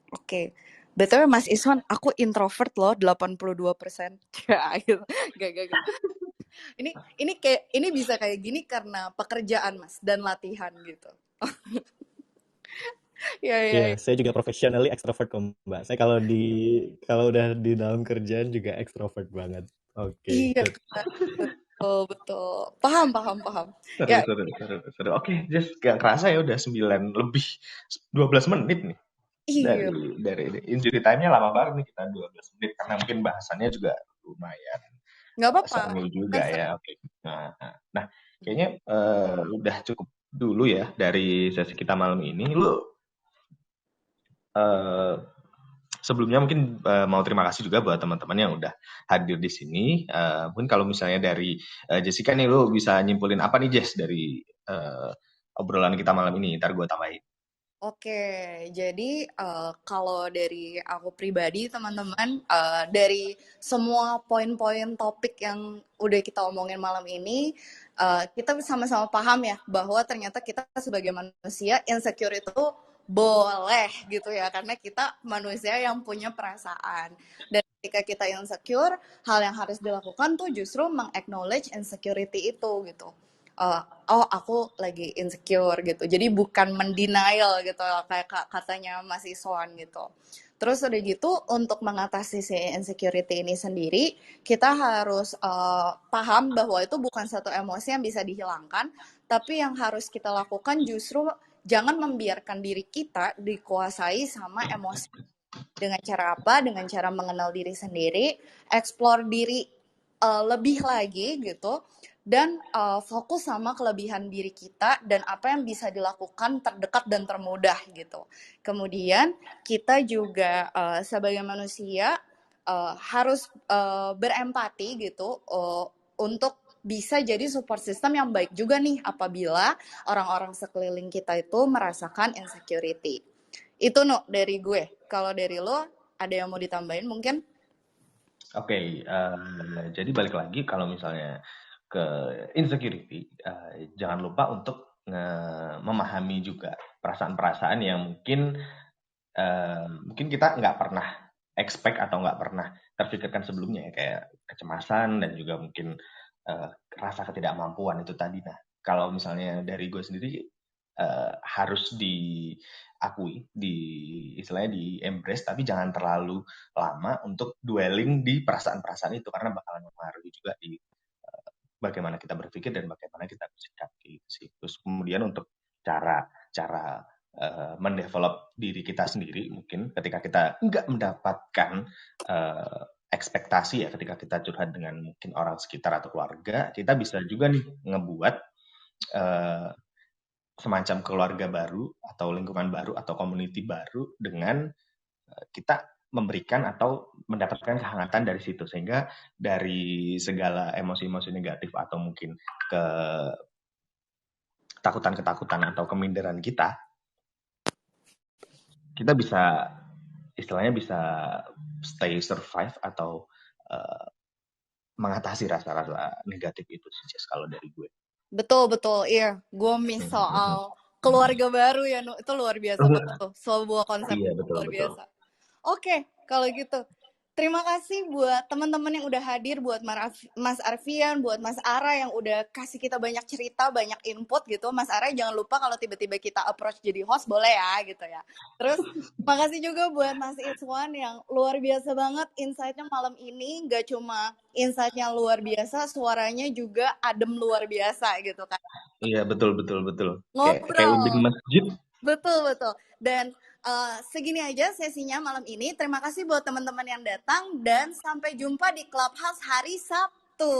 Oke. BTW Mas Iswan, aku introvert loh 82%. Gak. Ini bisa kayak gini karena pekerjaan Mas dan latihan gitu. Iya, saya juga professionally extrovert kok, Mbak. Saya kalau udah di dalam kerjaan juga extrovert banget. Oke. Iya, betul. Paham. Seru. Oke, Jess, gak kerasa ya udah 9 lebih 12 menit nih. Iya. Dari injury time-nya lama banget nih, kita 12 menit karena mungkin bahasannya juga lumayan. Nggak apa-apa. Seru juga ya. Oke. Nah, kayaknya udah cukup dulu ya dari sesi kita malam ini. Lu sebelumnya mungkin mau terima kasih juga buat teman-teman yang udah hadir di sini. Mungkin kalau misalnya dari Jessica nih, lu bisa nyimpulin apa nih Jess dari obrolan kita malam ini? Ntar gue tambahin. Oke, jadi kalau dari aku pribadi teman-teman, dari semua poin-poin topik yang udah kita omongin malam ini, kita sama-sama paham ya bahwa ternyata kita sebagai manusia insecure itu boleh gitu ya, karena kita manusia yang punya perasaan. Dan ketika kita insecure, hal yang harus dilakukan tuh justru meng-acknowledge insecurity itu gitu. Oh aku lagi insecure gitu, jadi bukan mendenial gitu kayak katanya Mas Iswan gitu. Terus udah gitu untuk mengatasi si insecurity ini sendiri, kita harus paham bahwa itu bukan satu emosi yang bisa dihilangkan, tapi yang harus kita lakukan justru jangan membiarkan diri kita dikuasai sama emosi. Dengan cara apa? Dengan cara mengenal diri sendiri, explore diri lebih lagi gitu, dan fokus sama kelebihan diri kita dan apa yang bisa dilakukan terdekat dan termudah gitu. Kemudian kita juga sebagai manusia harus berempati gitu untuk bisa jadi support system yang baik juga nih apabila orang-orang sekeliling kita itu merasakan insecurity. Itu dari gue. Kalau dari lo ada yang mau ditambahin mungkin? Oke, jadi balik lagi kalau misalnya ke insecurity, jangan lupa untuk memahami juga perasaan-perasaan yang mungkin kita nggak pernah expect atau nggak pernah terpikirkan sebelumnya ya, kayak kecemasan dan juga mungkin rasa ketidakmampuan itu tadi. Nah, kalau misalnya dari gue sendiri harus diakui, istilahnya di embrace, tapi jangan terlalu lama untuk dwelling di perasaan-perasaan itu karena bakalan mempengaruhi juga di bagaimana kita berpikir dan bagaimana kita bersikap gitu sih. Terus kemudian untuk cara mendevelop diri kita sendiri, mungkin ketika kita nggak mendapatkan ekspektasi ya, ketika kita curhat dengan mungkin orang sekitar atau keluarga, kita bisa juga nih ngebuat semacam keluarga baru atau lingkungan baru atau community baru dengan kita memberikan atau mendapatkan kehangatan dari situ, sehingga dari segala emosi-emosi negatif atau mungkin ketakutan-ketakutan atau keminderan kita kita bisa istilahnya bisa stay survive atau mengatasi rasa-rasa negatif itu sih Jess, kalau dari gue. Betul, iya. Gue miss soal keluarga baru ya, itu luar biasa banget tuh. Sebuah konsep Iya, betul. luar biasa. Oke, kalau gitu. Terima kasih buat teman-teman yang udah hadir, buat Mas Arfian, buat Mas Ara yang udah kasih kita banyak cerita, banyak input gitu. Mas Ara jangan lupa kalau tiba-tiba kita approach jadi host boleh ya gitu ya. Terus makasih juga buat Mas Iswan yang luar biasa banget insight-nya malam ini. Gak cuma insight-nya luar biasa, suaranya juga adem luar biasa gitu kan. Iya, betul. Ngobrol. Kayak udah masjid. Betul. Dan segini aja sesinya malam ini. Terima kasih buat teman-teman yang datang dan sampai jumpa di Clubhouse hari Sabtu.